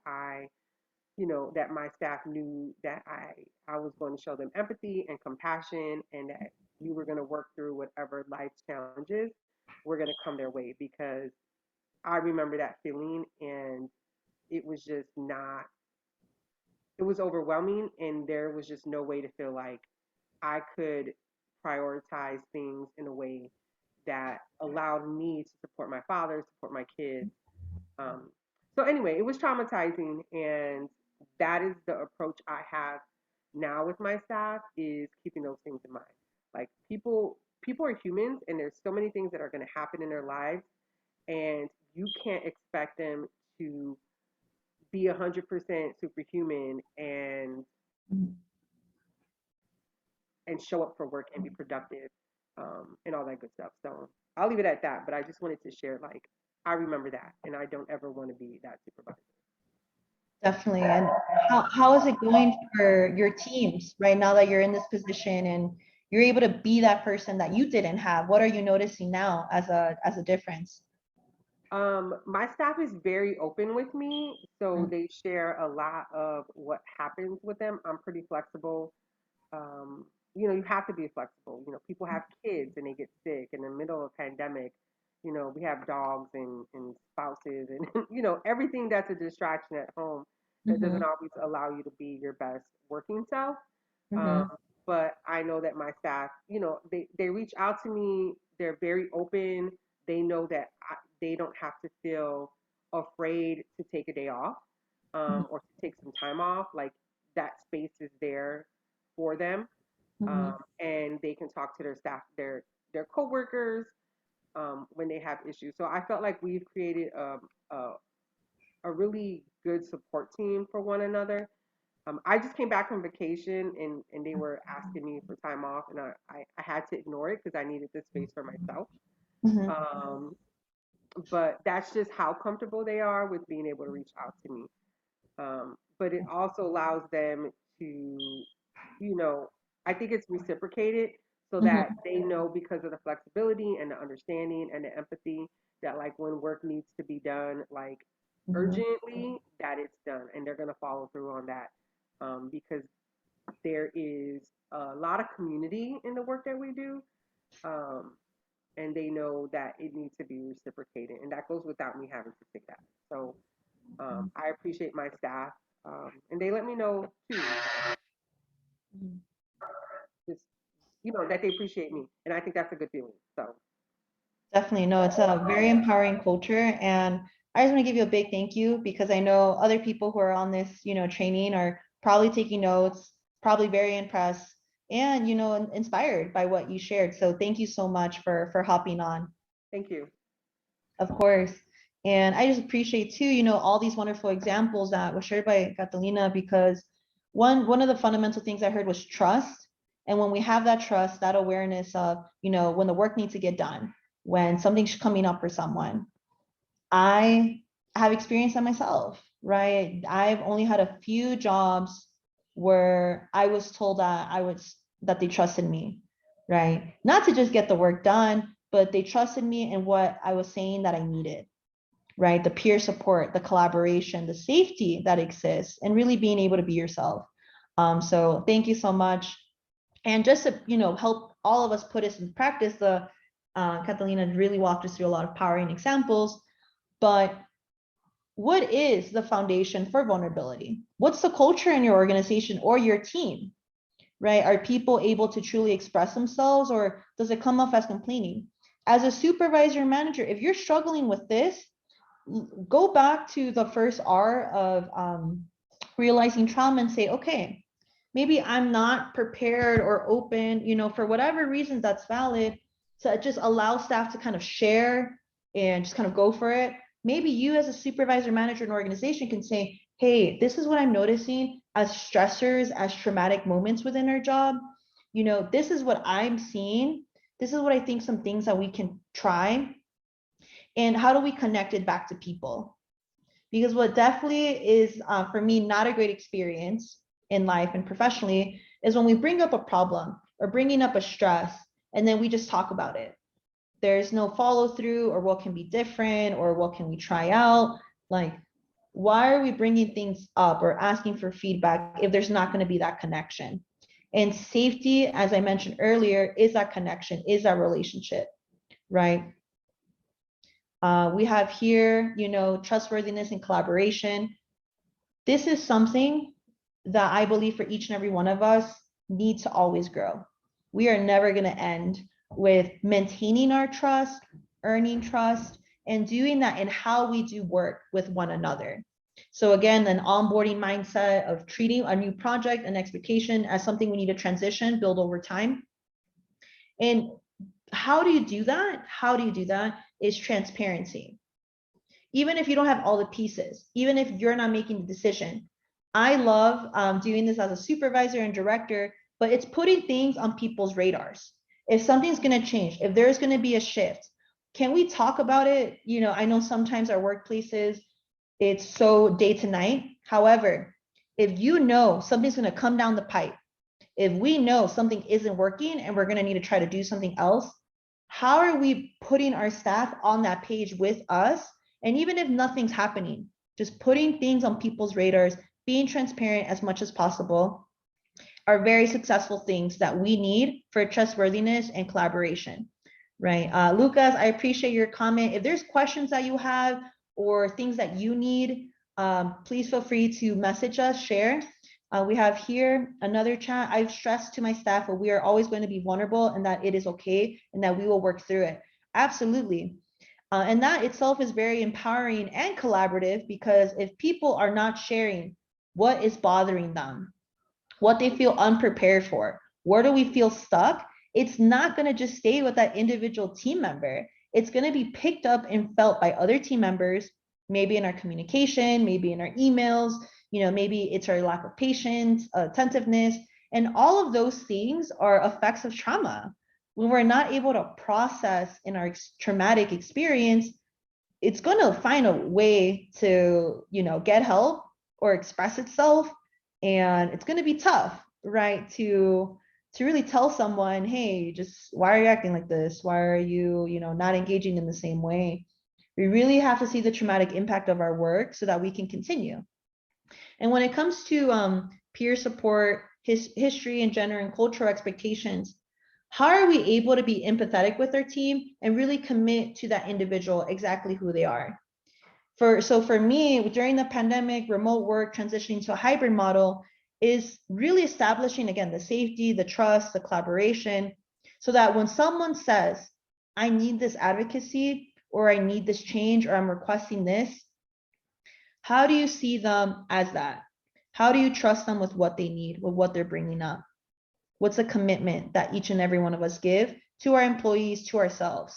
that my staff knew that I was going to show them empathy and compassion, and that we were going to work through whatever life challenges were going to come their way, because I remember that feeling, and it was just not it was overwhelming, and there was just no way to feel like I could prioritize things in a way that allowed me to support my father, support my kids. Um, so anyway, it was traumatizing, and that is the approach I have now with my staff, is keeping those things in mind. Like, people are humans, and there's so many things that are going to happen in their lives, and you can't expect them to be 100% superhuman and show up for work and be productive, and all that good stuff. So I'll leave it at that. But I just wanted to share, like, I remember that, and I don't ever want to be that supervisor. Definitely. And how is it going for your teams right now that you're in this position and you're able to be that person that you didn't have? What are you noticing now as a difference? My staff is very open with me, so they share a lot of what happens with them. I'm pretty flexible. You have to be flexible. People have kids and they get sick in the middle of a pandemic. We have dogs and spouses and everything that's a distraction at home that doesn't Mm-hmm. always allow you to be your best working self. Um, Mm-hmm. but I know that my staff, they reach out to me. They're very open. They know that they don't have to feel afraid to take a day off, or to take some time off. Like that space is there for them, Mhm. and they can talk to their staff, their coworkers, when they have issues. So I felt like we've created a really good support team for one another. I just came back from vacation, and they were asking me for time off, and I had to ignore it because I needed the space for myself. Mhm. Um, but that's just how comfortable they are with being able to reach out to me. But it also allows them to, I think it's reciprocated so that Mhm. they know, because of the flexibility and the understanding and the empathy, that like when work needs to be done, like Mhm. urgently, that it's done, and they're gonna follow through on that, because there is a lot of community in the work that we do, um, and they know that it needs to be reciprocated, and that goes without me having to say that. So I appreciate my staff, and they let me know too, Mhm. just that they appreciate me, and I think that's a good feeling. So Definitely. No, it's a very empowering culture. And I just want to give you a big thank you because I know other people who are on this, training are probably taking notes, probably very impressed and, inspired by what you shared. So thank you so much for hopping on. thank you. Of course. And I just appreciate too, all these wonderful examples that were shared by Catalina because one of the fundamental things I heard was trust. And when we have that trust, that awareness of, when the work needs to get done, when something's coming up for someone, I have experienced that myself, right? I've only had a few jobs where I was told that they trusted me, right? Not to just get the work done, but they trusted me in what I was saying that I needed, right? The peer support, the collaboration, the safety that exists, and really being able to be yourself. So thank you so much. And just to help all of us put this in practice, the Catalina really walked us through a lot of powering examples. But what is the foundation for vulnerability? What's the culture in your organization or your team? Right? Are people able to truly express themselves, or does it come off as complaining? As a supervisor manager, if you're struggling with this, go back to the first R of realizing trauma and say, okay, maybe I'm not prepared or open, for whatever reasons that's valid, to just allow staff to kind of share and just kind of go for it. Maybe you as a supervisor, manager, and organization can say, hey, this is what I'm noticing as stressors, as traumatic moments within our job. This is what I'm seeing. This is what I think some things that we can try. And how do we connect it back to people? Because what definitely is, for me, not a great experience in life and professionally is when we bring up a problem or bringing up a stress and then we just talk about it. There's no follow through or what can be different or what can we try out. Like, why are we bringing things up or asking for feedback if there's not going to be that connection? And safety, as I mentioned earlier, is that connection, is that relationship, right? We have here, trustworthiness and collaboration. This is something that I believe for each and every one of us needs to always grow. We are never going to end with maintaining our trust, earning trust, and doing that in how we do work with one another. So again, an onboarding mindset of treating a new project and expectation as something we need to transition, build over time. And how do you do that? How do you do that is transparency. Even if you don't have all the pieces, even if you're not making the decision. I love doing this as a supervisor and director, but it's putting things on people's radars. If something's going to change, if there's going to be a shift, can we talk about it? I know sometimes our workplaces, it's so day to night. However, if something's going to come down the pipe, if we know something isn't working and we're going to need to try to do something else, how are we putting our staff on that page with us? And even if nothing's happening, just putting things on people's radars, being transparent as much as possible are very successful things that we need for trustworthiness and collaboration, right? Lucas, I appreciate your comment. If there's questions that you have or things that you need, please feel free to message us, share. We have here another chat. I've stressed to my staff that we are always going to be vulnerable and that it is okay and that we will work through it. Absolutely. And that itself is very empowering and collaborative, because if people are not sharing what is bothering them, what they feel unprepared for, where do we feel stuck, it's not going to just stay with that individual team member. It's going to be picked up and felt by other team members, maybe in our communication, maybe in our emails, maybe it's our lack of patience, attentiveness, and all of those things are effects of trauma. When we're not able to process in our traumatic experience, it's going to find a way to, get help or express itself. And it's going to be tough, right? To really tell someone, hey, just why are you acting like this? Why are you, not engaging in the same way? We really have to see the traumatic impact of our work so that we can continue. And when it comes to peer support, history and gender and cultural expectations, how are we able to be empathetic with our team and really commit to that individual exactly who they are? So for me, during the pandemic, remote work transitioning to a hybrid model is really establishing, again, the safety, the trust, the collaboration, so that when someone says, I need this advocacy, or I need this change, or I'm requesting this, how do you see them as that? How do you trust them with what they need, with what they're bringing up? What's a commitment that each and every one of us give to our employees, to ourselves?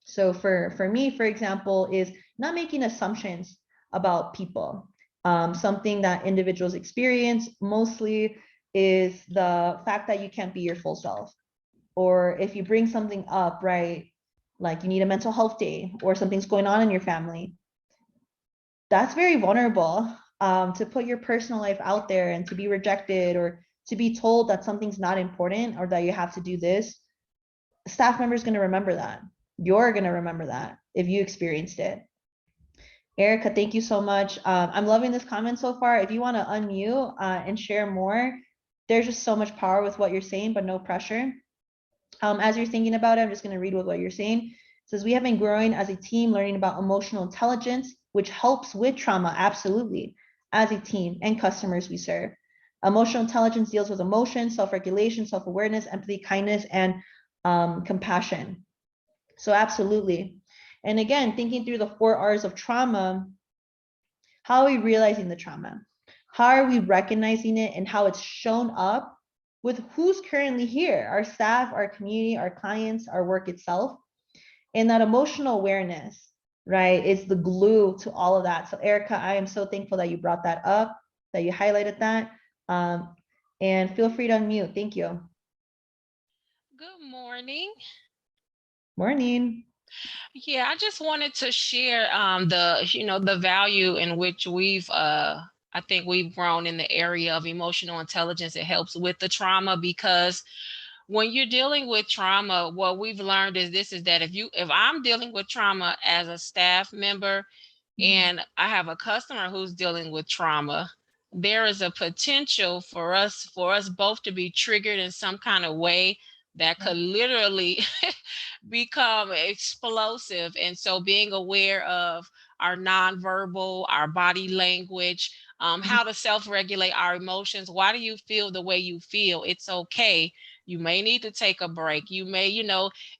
So for me, for example, is not making assumptions about people. Something that individuals experience mostly is the fact that you can't be your full self. Or if you bring something up, right, like you need a mental health day or something's going on in your family, that's very vulnerable, to put your personal life out there and to be rejected or to be told that something's not important or that you have to do this. A staff member is going to remember that. You're going to remember that if you experienced it. Erica, thank you so much. I'm loving this comment so far. If you want to unmute and share more, there's just so much power with what you're saying, but no pressure. As you're thinking about it, I'm just going to read with what you're saying. It says, we have been growing as a team, learning about emotional intelligence, which helps with trauma, absolutely, as a team and customers we serve. Emotional intelligence deals with emotion, self-regulation, self-awareness, empathy, kindness, and compassion. So absolutely. And again, thinking through the 4 R's of trauma, how are we realizing the trauma? How are we recognizing it and how it's shown up with who's currently here, our staff, our community, our clients, our work itself? And that emotional awareness, right, is the glue to all of that. So Erica, I am so thankful that you brought that up, that you highlighted that. And feel free to unmute. Thank you. Good morning. Morning. Yeah, I just wanted to share the value in which I think we've grown in the area of emotional intelligence. It helps with the trauma, because when you're dealing with trauma, what we've learned is that if I'm dealing with trauma as a staff member and I have a customer who's dealing with trauma, there is a potential for us both to be triggered in some kind of way that could literally become explosive. And so being aware of our nonverbal, our body language, how to self-regulate our emotions. Why do you feel the way you feel? It's okay. You may need to take a break. You may,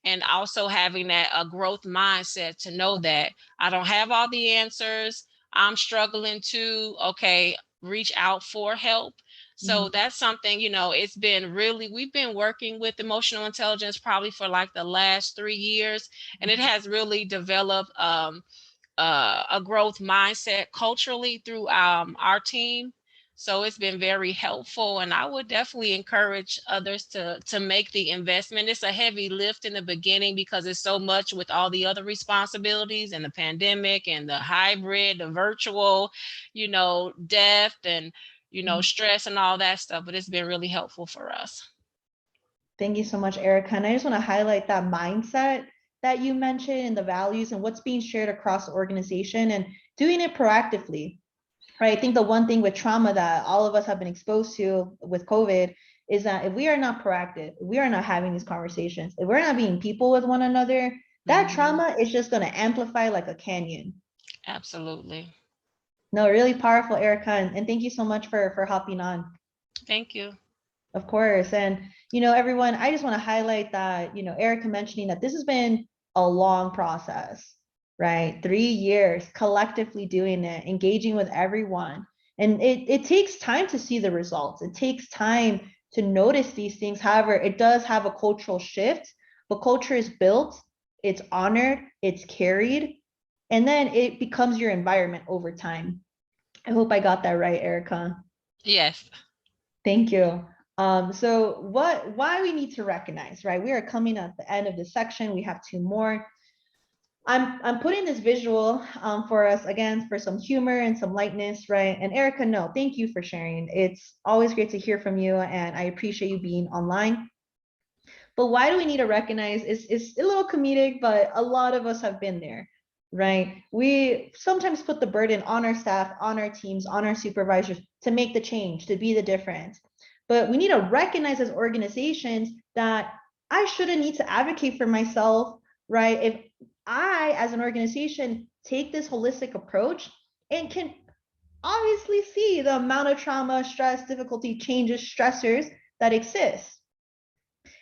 and also having that a growth mindset to know that I don't have all the answers. I'm struggling too. Okay, reach out for help. So that's something, it's been we've been working with emotional intelligence probably for like the last 3 years, and it has really developed a growth mindset culturally through our team. So it's been very helpful, and I would definitely encourage others to make the investment. It's a heavy lift in the beginning because it's so much with all the other responsibilities and the pandemic and the hybrid, the virtual, death and, stress and all that stuff. But it's been really helpful for us. Thank you so much, Erica. And I just want to highlight that mindset that you mentioned and the values and what's being shared across the organization and doing it proactively. Right. I think the one thing with trauma that all of us have been exposed to with COVID is that if we are not proactive, if we are not having these conversations, if we're not being people with one another, that trauma is just going to amplify like a canyon. Absolutely. No, really powerful, Erica, and thank you so much for hopping on. Thank you. Of course. And, everyone, I just want to highlight that, Erica mentioning that this has been a long process, right? 3 years collectively doing it, engaging with everyone. And it takes time to see the results. It takes time to notice these things. However, it does have a cultural shift, but culture is built, it's honored, it's carried, and then it becomes your environment over time. I hope I got that right, Erica. Yes. Thank you. So why we need to recognize, right? We are coming at the end of this section. We have 2 more. I'm putting this visual for us again for some humor and some lightness, right? And Erica, no, thank you for sharing. It's always great to hear from you, and I appreciate you being online. But why do we need to recognize? It's a little comedic, but a lot of us have been there, right? We sometimes put the burden on our staff, on our teams, on our supervisors to make the change, to be the difference. But we need to recognize as organizations that I shouldn't need to advocate for myself, right? If I, as an organization, take this holistic approach and can obviously see the amount of trauma, stress, difficulty, changes, stressors that exist.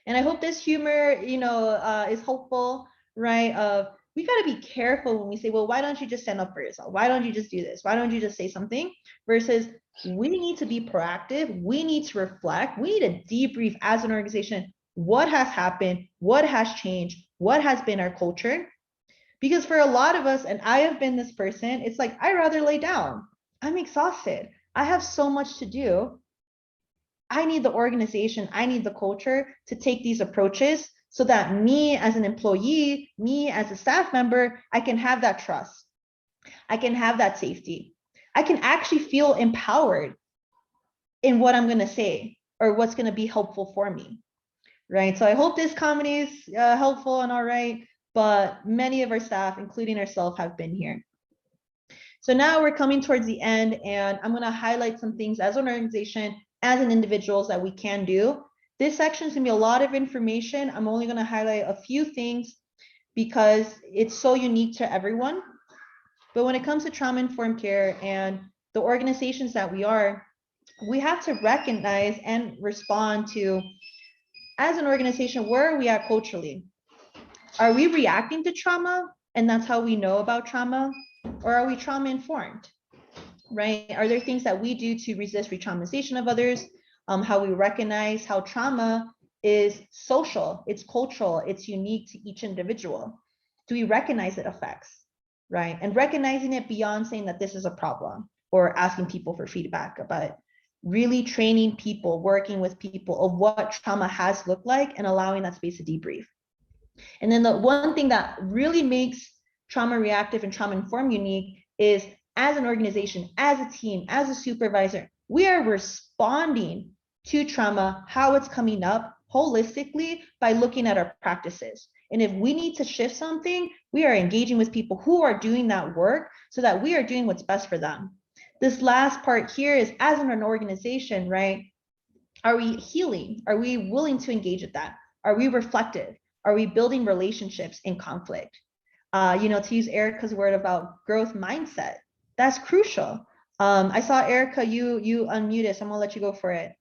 And I hope this humor, is hopeful, right? We got to be careful when we say, well, why don't you just stand up for yourself? Why don't you just do this? Why don't you just say something? Versus we need to be proactive. We need to reflect. We need to debrief as an organization what has happened, what has changed, what has been our culture. Because for a lot of us, and I have been this person, it's like, I'd rather lay down. I'm exhausted. I have so much to do. I need the organization, I need the culture to take these approaches so that me as an employee, me as a staff member, I can have that trust. I can have that safety. I can actually feel empowered in what I'm going to say or what's going to be helpful for me, right? So I hope this comedy is helpful and all right, but many of our staff, including ourselves, have been here. So now we're coming towards the end, and I'm going to highlight some things as an organization, as an individuals that we can do. This section is going to be a lot of information. I'm only going to highlight a few things because it's so unique to everyone. But when it comes to trauma-informed care and the organizations that we have to recognize and respond to, as an organization, where are we at culturally? Are we reacting to trauma and that's how we know about trauma? Or are we trauma-informed? Right? Are there things that we do to resist re-traumatization of others? How we recognize how trauma is social, it's cultural, it's unique to each individual. Do we recognize it affects, right? And recognizing it beyond saying that this is a problem or asking people for feedback, but really training people, working with people of what trauma has looked like and allowing that space to debrief. And then the one thing that really makes trauma reactive and trauma informed unique is as an organization, as a team, as a supervisor, we are responding to trauma, how it's coming up holistically by looking at our practices. And if we need to shift something, we are engaging with people who are doing that work so that we are doing what's best for them. This last part here is as an organization, right? Are we healing? Are we willing to engage with that? Are we reflective? Are we building relationships in conflict? To use Erica's word about growth mindset, that's crucial. I saw Erica, you unmuted, so I'm gonna let you go for it.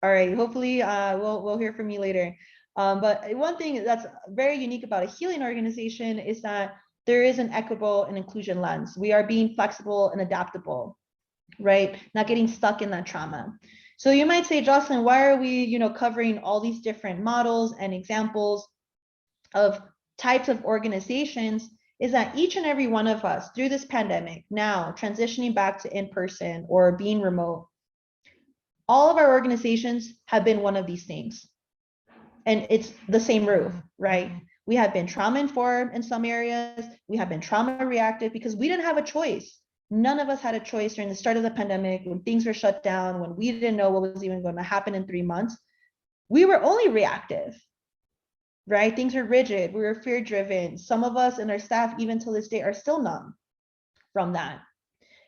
All right, hopefully we'll hear from you later. But one thing that's very unique about a healing organization is that there is an equitable and inclusion lens. We are being flexible and adaptable, right? Not getting stuck in that trauma. So you might say, Jocelyn, why are we, covering all these different models and examples of types of organizations? Is that each and every one of us through this pandemic, now transitioning back to in-person or being remote, all of our organizations have been one of these things. And it's the same roof, right? We have been trauma-informed in some areas. We have been trauma-reactive because we didn't have a choice. None of us had a choice during the start of the pandemic, when things were shut down, when we didn't know what was even going to happen in 3 months. We were only reactive, right? Things were rigid. We were fear-driven. Some of us and our staff, even till this day, are still numb from that.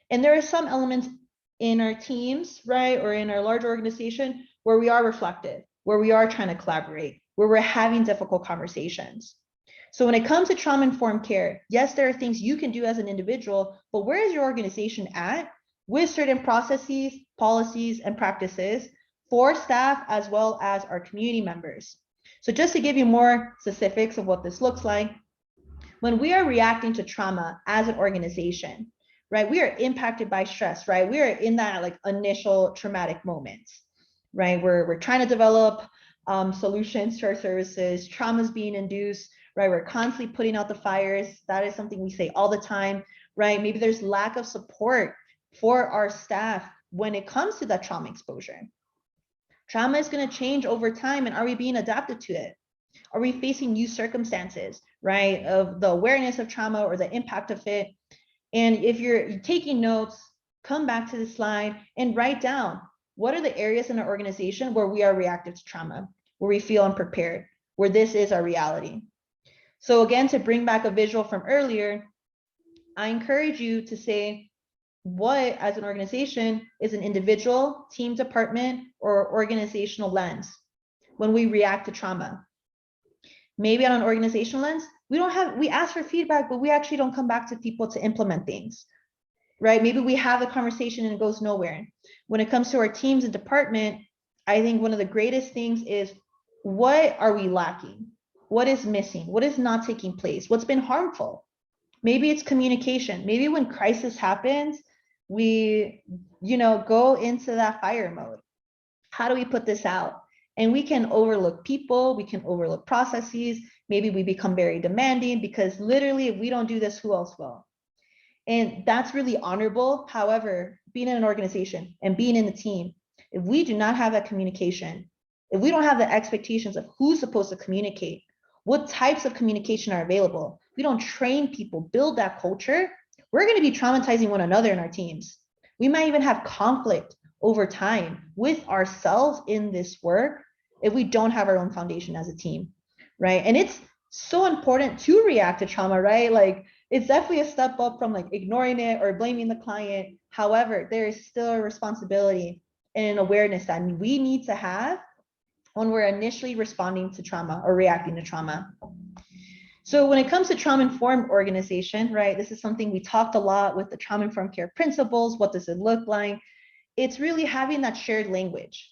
And there are some elements in our teams, right, or in our large organization where we are reflective, where we are trying to collaborate, where we're having difficult conversations. So when it comes to trauma-informed care, yes, there are things you can do as an individual, but where is your organization at with certain processes, policies, and practices for staff as well as our community members? So just to give you more specifics of what this looks like, when we are reacting to trauma as an organization, right, we are impacted by stress, right? We are in that like initial traumatic moment, right? We're trying to develop solutions to our services, trauma is being induced, right? We're constantly putting out the fires. That is something we say all the time, right? Maybe there's lack of support for our staff when it comes to that trauma exposure. Trauma is going to change over time, and are we being adapted to it? Are we facing new circumstances, right, of the awareness of trauma or the impact of it? And if you're taking notes, come back to the slide and write down, what are the areas in our organization where we are reactive to trauma, where we feel unprepared, where this is our reality? So again, to bring back a visual from earlier, I encourage you to say, what as an organization is an individual, team, department, or organizational lens when we react to trauma? Maybe on an organizational lens, we ask for feedback, but we actually don't come back to people to implement things, right? Maybe we have a conversation and it goes nowhere. When it comes to our teams and department, I think one of the greatest things is, what are we lacking? What is missing? What is not taking place? What's been harmful? Maybe it's communication. Maybe when crisis happens, we, go into that fire mode. How do we put this out? And we can overlook people, we can overlook processes. Maybe we become very demanding because literally, if we don't do this, who else will? And that's really honorable. However, being in an organization and being in the team, if we do not have that communication, if we don't have the expectations of who's supposed to communicate, what types of communication are available, we don't train people, build that culture, we're going to be traumatizing one another in our teams. We might even have conflict over time with ourselves in this work if we don't have our own foundation as a team, right? And it's so important to react to trauma, right? Like, it's definitely a step up from like ignoring it or blaming the client. However, there is still a responsibility and an awareness that we need to have when we're initially responding to trauma or reacting to trauma. So when it comes to trauma-informed organization, right, this is something we talked a lot with the trauma-informed care principles. What does it look like? It's really having that shared language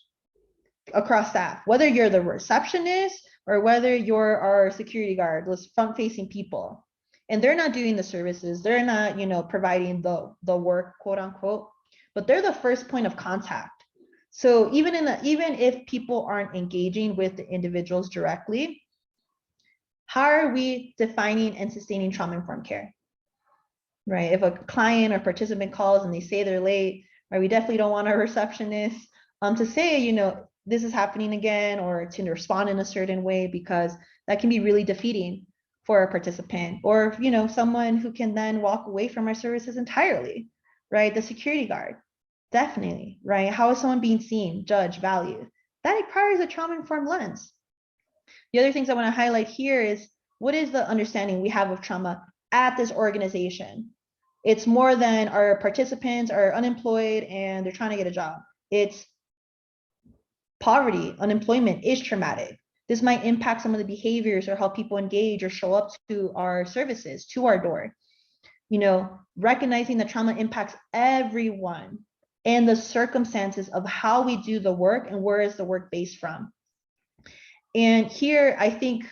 across staff, whether you're the receptionist or whether you're our security guard, those front-facing people, and they're not doing the services, they're not, providing the work, quote unquote, but they're the first point of contact. So even if people aren't engaging with the individuals directly, how are we defining and sustaining trauma-informed care? Right? If a client or participant calls and they say they're late, right, we definitely don't want our receptionist to say, this is happening again, or to respond in a certain way, because that can be really defeating for a participant, or someone who can then walk away from our services entirely, right? The security guard, definitely, right? How is someone being seen, judged, valued? That requires a trauma-informed lens. The other things I want to highlight here is, what is the understanding we have of trauma at this organization? It's more than our participants are unemployed and they're trying to get a job. It's poverty, unemployment is traumatic. This might impact some of the behaviors or how people engage or show up to our services, to our door. Recognizing that trauma impacts everyone and the circumstances of how we do the work and where is the work based from. And here, I think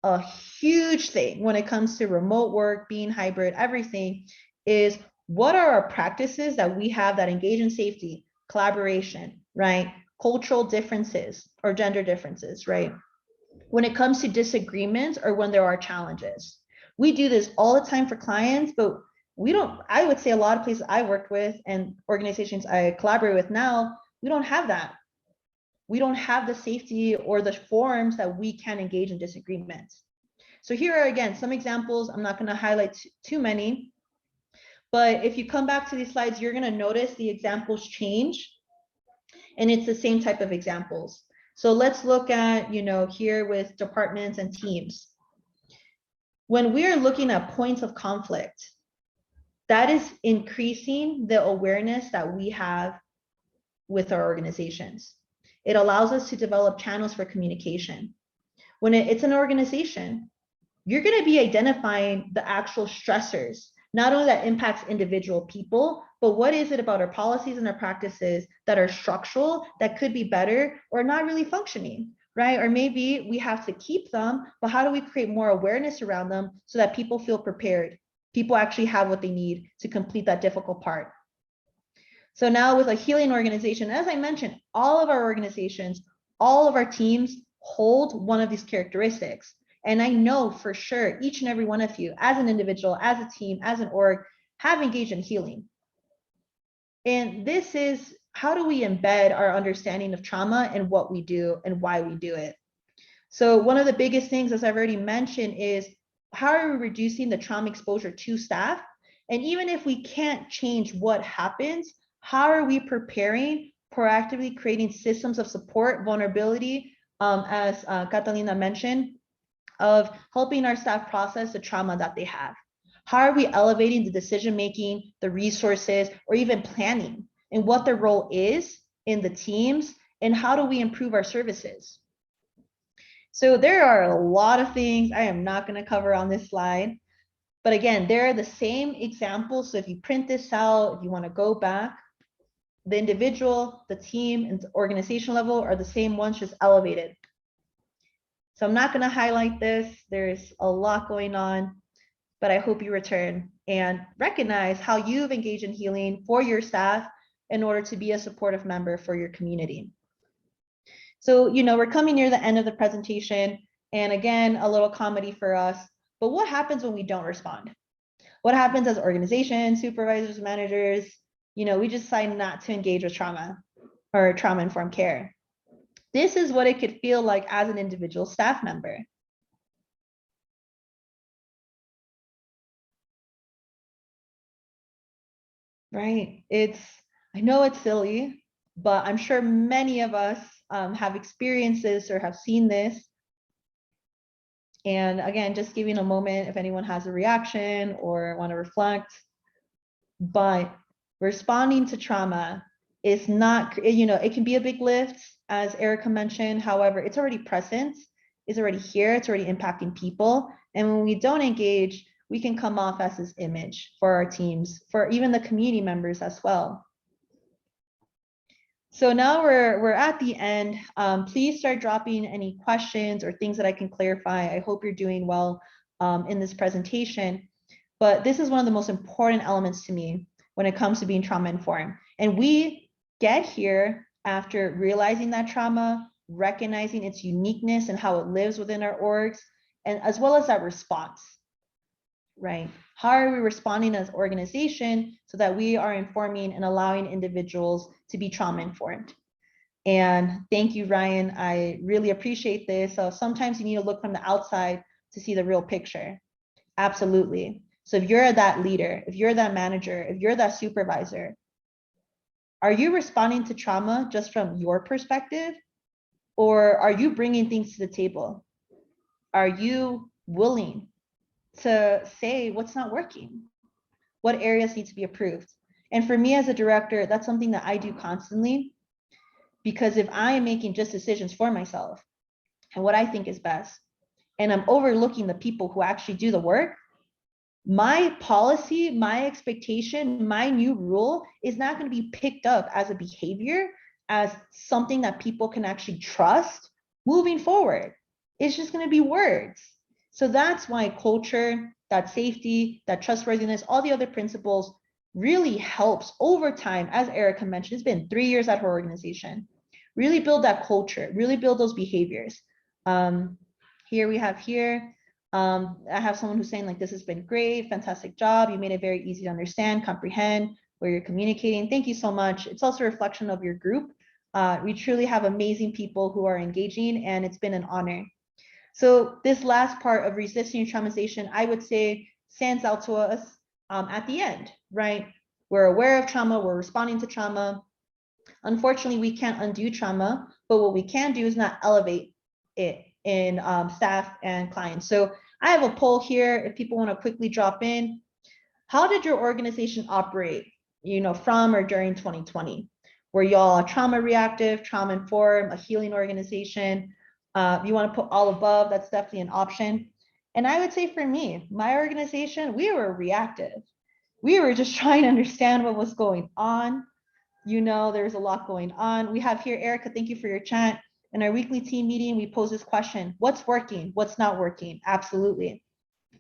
a huge thing when it comes to remote work, being hybrid, everything is, what are our practices that we have that engage in safety, collaboration, right? Cultural differences or gender differences, right? When it comes to disagreements or when there are challenges. We do this all the time for clients, but I would say a lot of places I worked with and organizations I collaborate with now, we don't have that. We don't have the safety or the forms that we can engage in disagreements. So here are, again, some examples. I'm not going to highlight too many, but if you come back to these slides, you're going to notice the examples change, and it's the same type of examples. So let's look at, here with departments and teams. When we're looking at points of conflict, that is increasing the awareness that we have with our organizations. It allows us to develop channels for communication. When it's an organization, you're going to be identifying the actual stressors, not only that impacts individual people, but what is it about our policies and our practices that are structural, that could be better or not really functioning, right? Or maybe we have to keep them, but how do we create more awareness around them so that people feel prepared? People actually have what they need to complete that difficult part. So now with a healing organization, as I mentioned, all of our organizations, all of our teams hold one of these characteristics. And I know for sure each and every one of you, as an individual, as a team, as an org, have engaged in healing. And this is, how do we embed our understanding of trauma and what we do and why we do it? So one of the biggest things, as I've already mentioned, is how are we reducing the trauma exposure to staff? And even if we can't change what happens, how are we preparing, proactively creating systems of support, vulnerability, as Catalina mentioned, of helping our staff process the trauma that they have? How are we elevating the decision-making, the resources, or even planning, and what their role is in the teams, and how do we improve our services? So there are a lot of things I am not going to cover on this slide. But again, they're the same examples. So if you print this out, if you want to go back, the individual, the team, and the organization level are the same ones, just elevated. So I'm not going to highlight this. There's a lot going on, but I hope you return and recognize how you've engaged in healing for your staff in order to be a supportive member for your community. So, you know, we're coming near the end of the presentation, and again, a little comedy for us, but what happens when we don't respond? What happens as organizations, supervisors, managers? You know, we just decide not to engage with trauma or trauma-informed care. This is what it could feel like as an individual staff member. Right, I know it's silly, but I'm sure many of us have experienced this or have seen this. And again, just giving a moment if anyone has a reaction or want to reflect. But responding to trauma is not, you know, it can be a big lift, as Erica mentioned. However, it's already present, it's already here, it's already impacting people. And when we don't engage, we can come off as this image for our teams, for even the community members as well. So now we're at the end. Please start dropping any questions or things that I can clarify. I hope you're doing well in this presentation. But this is one of the most important elements to me when it comes to being trauma informed. And we get here after realizing that trauma, recognizing its uniqueness and how it lives within our orgs, and as well as that response, right? How are we responding as organization so that we are informing and allowing individuals to be trauma informed? And thank you, Ryan. I really appreciate this. So sometimes you need to look from the outside to see the real picture. Absolutely. So if you're that leader, if you're that manager, if you're that supervisor, are you responding to trauma just from your perspective? Or are you bringing things to the table? Are you willing to say what's not working? What areas need to be improved? And for me as a director, that's something that I do constantly, because if I am making just decisions for myself and what I think is best, and I'm overlooking the people who actually do the work, my policy, my expectation, my new rule is not going to be picked up as a behavior, as something that people can actually trust moving forward. It's just going to be words. So that's why culture, that safety, that trustworthiness, all the other principles really helps over time. As Erica mentioned, it's been 3 years at her organization. Really build that culture, really build those behaviors. Here we have I have someone who's saying like, this has been great, fantastic job. You made it very easy to understand, comprehend where you're communicating. Thank you so much. It's also a reflection of your group. We truly have amazing people who are engaging, and it's been an honor. So this last part of resisting traumatization, I would say, stands out to us at the end, right? We're aware of trauma, we're responding to trauma. Unfortunately, we can't undo trauma, but what we can do is not elevate it in staff and clients. So I have a poll here if people want to quickly drop in. How did your organization operate, you know, from or during 2020? Were y'all trauma reactive, trauma informed, a healing organization? If you want to put all above, that's definitely an option. And I would say for me, my organization, we were reactive. We were just trying to understand what was going on. There's a lot going on. We have here, Erica, thank you for your chat. In our weekly team meeting, we pose this question: what's working? What's not working? Absolutely.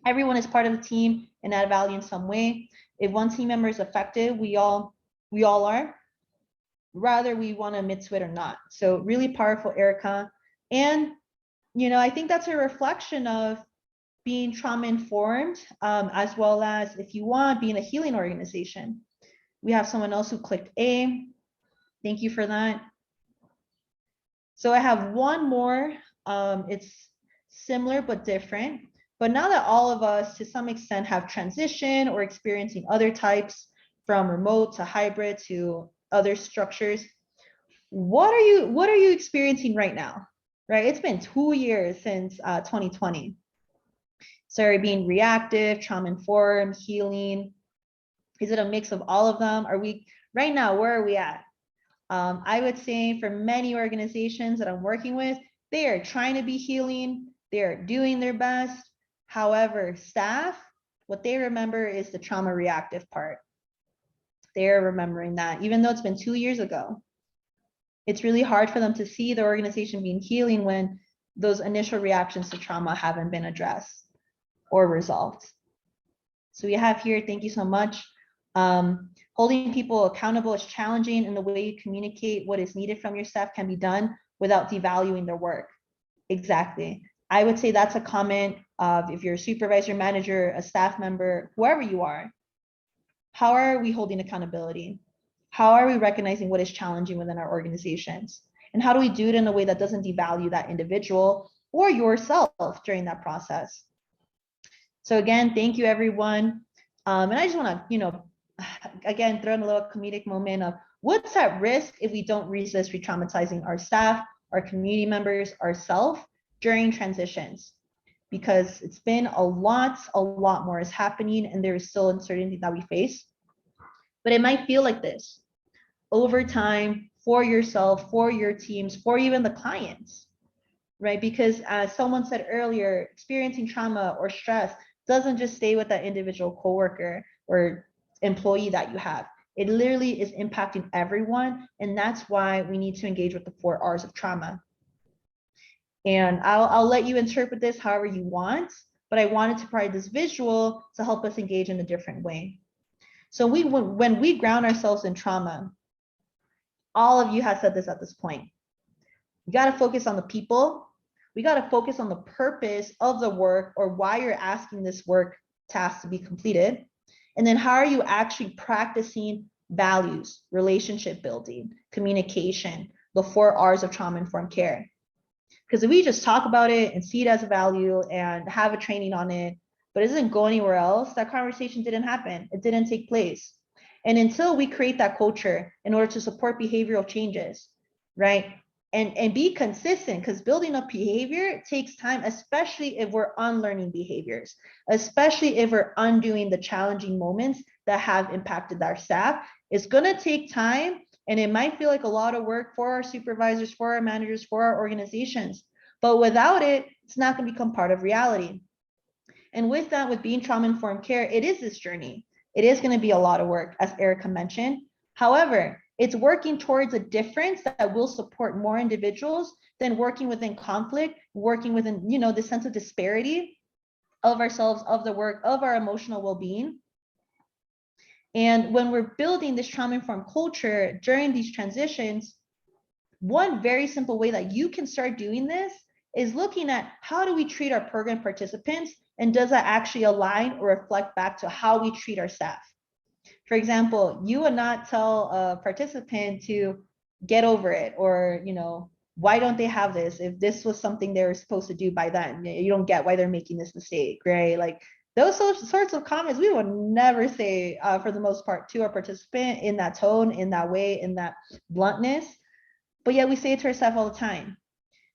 Everyone is part of the team and add value in some way. If one team member is effective, we all are, whether we want to admit to it or not. So really powerful, Erica. And, I think that's a reflection of being trauma informed, as well as, if you want, being a healing organization. We have someone else who clicked A. Thank you for that. So I have one more. It's similar but different. But now that all of us, to some extent, have transitioned or experiencing other types, from remote to hybrid to other structures, what are you experiencing right now? Right? It's been 2 years since 2020. So are you being reactive, trauma-informed, healing? Is it a mix of all of them? Right now, where are we at? I would say for many organizations that I'm working with, they are trying to be healing. They're doing their best. However, staff, what they remember is the trauma reactive part. They're remembering that, even though it's been 2 years ago. It's really hard for them to see the organization being healing when those initial reactions to trauma haven't been addressed or resolved. So we have here, thank you so much. Holding people accountable is challenging, and the way you communicate what is needed from your staff can be done without devaluing their work. Exactly. I would say that's a comment of, if you're a supervisor, manager, a staff member, whoever you are, how are we holding accountability? How are we recognizing what is challenging within our organizations? And how do we do it in a way that doesn't devalue that individual or yourself during that process? So again, thank you, everyone. And I just want to, again, throw in a little comedic moment of what's at risk if we don't resist re-traumatizing our staff, our community members, ourselves during transitions. Because it's been a lot more is happening, and there is still uncertainty that we face. But it might feel like this over time, for yourself, for your teams, for even the clients, right? Because as someone said earlier, experiencing trauma or stress doesn't just stay with that individual coworker or employee that you have. It literally is impacting everyone. And that's why we need to engage with the 4 R's of trauma. And I'll let you interpret this however you want, but I wanted to provide this visual to help us engage in a different way. So when we ground ourselves in trauma, all of you have said this at this point, you got to focus on the people. We got to focus on the purpose of the work, or why you're asking this work task to be completed. And then how are you actually practicing values, relationship building, communication, the 4 R's of trauma-informed care. Because if we just talk about it and see it as a value and have a training on it, but it doesn't go anywhere else, that conversation didn't happen. It didn't take place. And until we create that culture in order to support behavioral changes, right? And be consistent, because building up behavior takes time, especially if we're unlearning behaviors, especially if we're undoing the challenging moments that have impacted our staff. It's going to take time, and it might feel like a lot of work for our supervisors, for our managers, for our organizations. But without it, it's not going to become part of reality. And with that, with being trauma-informed care, it is this journey. It is going to be a lot of work, as Erica mentioned. However, it's working towards a difference that will support more individuals than working within conflict, working within, the sense of disparity of ourselves, of the work, of our emotional well-being. And when we're building this trauma-informed culture during these transitions, one very simple way that you can start doing this is looking at, how do we treat our program participants, and does that actually align or reflect back to how we treat our staff? For example, you would not tell a participant to get over it, or, why don't they have this if this was something they were supposed to do by then? You don't get why they're making this mistake, right? Like those sorts of comments we would never say, for the most part, to our participant in that tone, in that way, in that bluntness. But yet we say it to our staff all the time.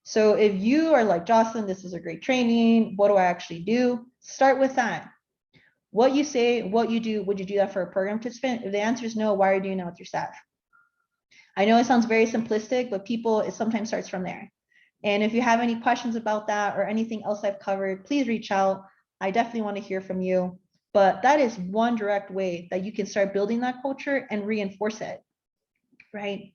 So if you are like, Jocelyn, this is a great training, what do I actually do? Start with that. What you say, what you do, would you do that for a program participant? If the answer is no, why are you doing that with your staff? I know it sounds very simplistic, but it sometimes starts from there. And if you have any questions about that or anything else I've covered, please reach out. I definitely want to hear from you. But that is one direct way that you can start building that culture and reinforce it, right?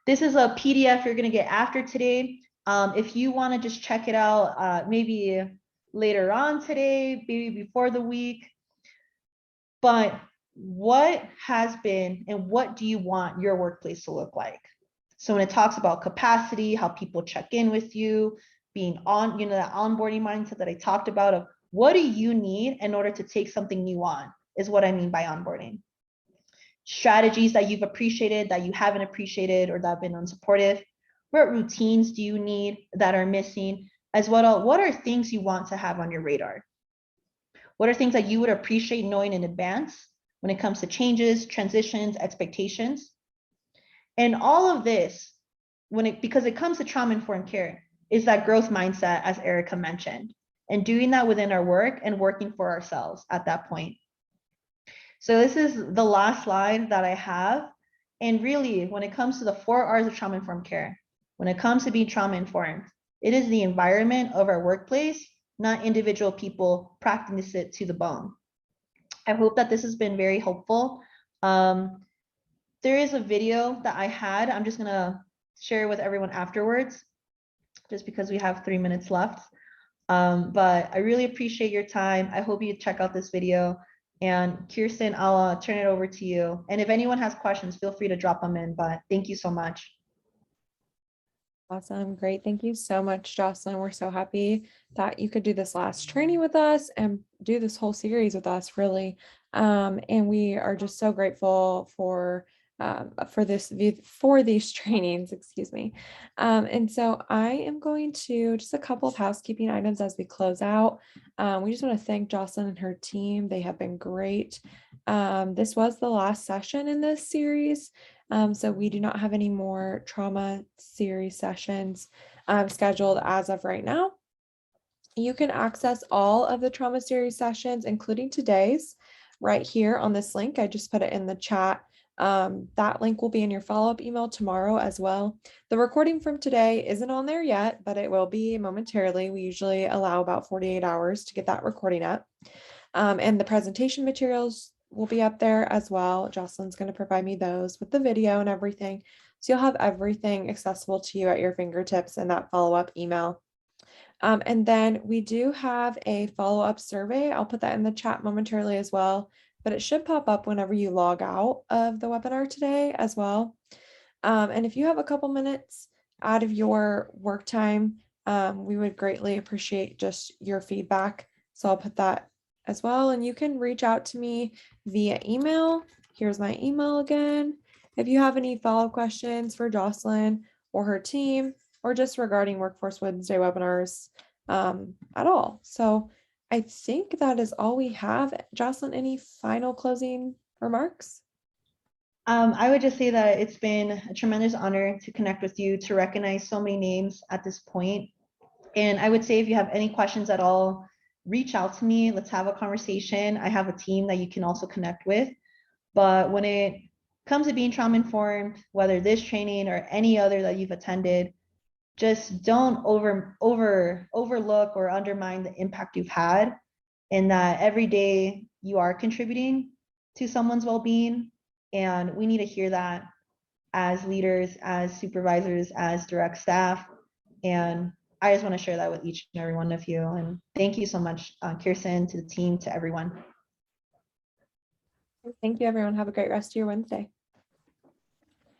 This is a PDF you're going to get after today. If you want to just check it out, maybe later on today, maybe before the week. But what has been and what do you want your workplace to look like? So when it talks about capacity, how people check in with you, being on, that onboarding mindset that I talked about of what do you need in order to take something new on is what I mean by onboarding. Strategies that you've appreciated, that you haven't appreciated, or that have been unsupportive. What routines do you need that are missing? As well, what are things you want to have on your radar? What are things that you would appreciate knowing in advance when it comes to changes, transitions, expectations? And all of this, because it comes to trauma-informed care, is that growth mindset, as Erica mentioned, and doing that within our work and working for ourselves at that point. So this is the last slide that I have. And really, when it comes to the 4 R's of trauma-informed care, when it comes to being trauma-informed, it is the environment of our workplace, not individual people practicing it to the bone. I hope that this has been very helpful. There is a video that I had. I'm just gonna share with everyone afterwards, just because we have 3 minutes left. But I really appreciate your time. I hope you check out this video. And Kirsten, I'll turn it over to you. And if anyone has questions, feel free to drop them in, but thank you so much. Awesome. Great. Thank you so much, Jocelyn. We're so happy that you could do this last training with us and do this whole series with us, really. And we are just so grateful for these trainings, excuse me. And so I am going to just a couple of housekeeping items as we close out. We just want to thank Jocelyn and her team. They have been great. This was the last session in this series. So we do not have any more trauma series sessions scheduled as of right now. You can access all of the trauma series sessions, including today's, right here on this link. I just put it in the chat. That link will be in your follow-up email tomorrow as well. The recording from today isn't on there yet, but it will be momentarily. We usually allow about 48 hours to get that recording up. And the presentation materials will be up there as well. Jocelyn's going to provide me those with the video and everything. So you'll have everything accessible to you at your fingertips in that follow-up email. And then we do have a follow-up survey. I'll put that in the chat momentarily as well, but it should pop up whenever you log out of the webinar today as well. And if you have a couple minutes out of your work time, we would greatly appreciate just your feedback. So I'll put that as well. And you can reach out to me via email. Here's my email again. If you have any follow-up questions for Jocelyn or her team, or just regarding Workforce Wednesday webinars at all. So I think that is all we have. Jocelyn, any final closing remarks? I would just say that it's been a tremendous honor to connect with you, to recognize so many names at this point. And I would say if you have any questions at all, reach out to me. Let's have a conversation. I have a team that you can also connect with. But when it comes to being trauma-informed, whether this training or any other that you've attended, just don't overlook or undermine the impact you've had, and that every day you are contributing to someone's well-being. And we need to hear that as leaders, as supervisors, as direct staff. And I just want to share that with each and every one of you. And thank you so much, Kirsten, to the team, to everyone. Thank you, everyone. Have a great rest of your Wednesday.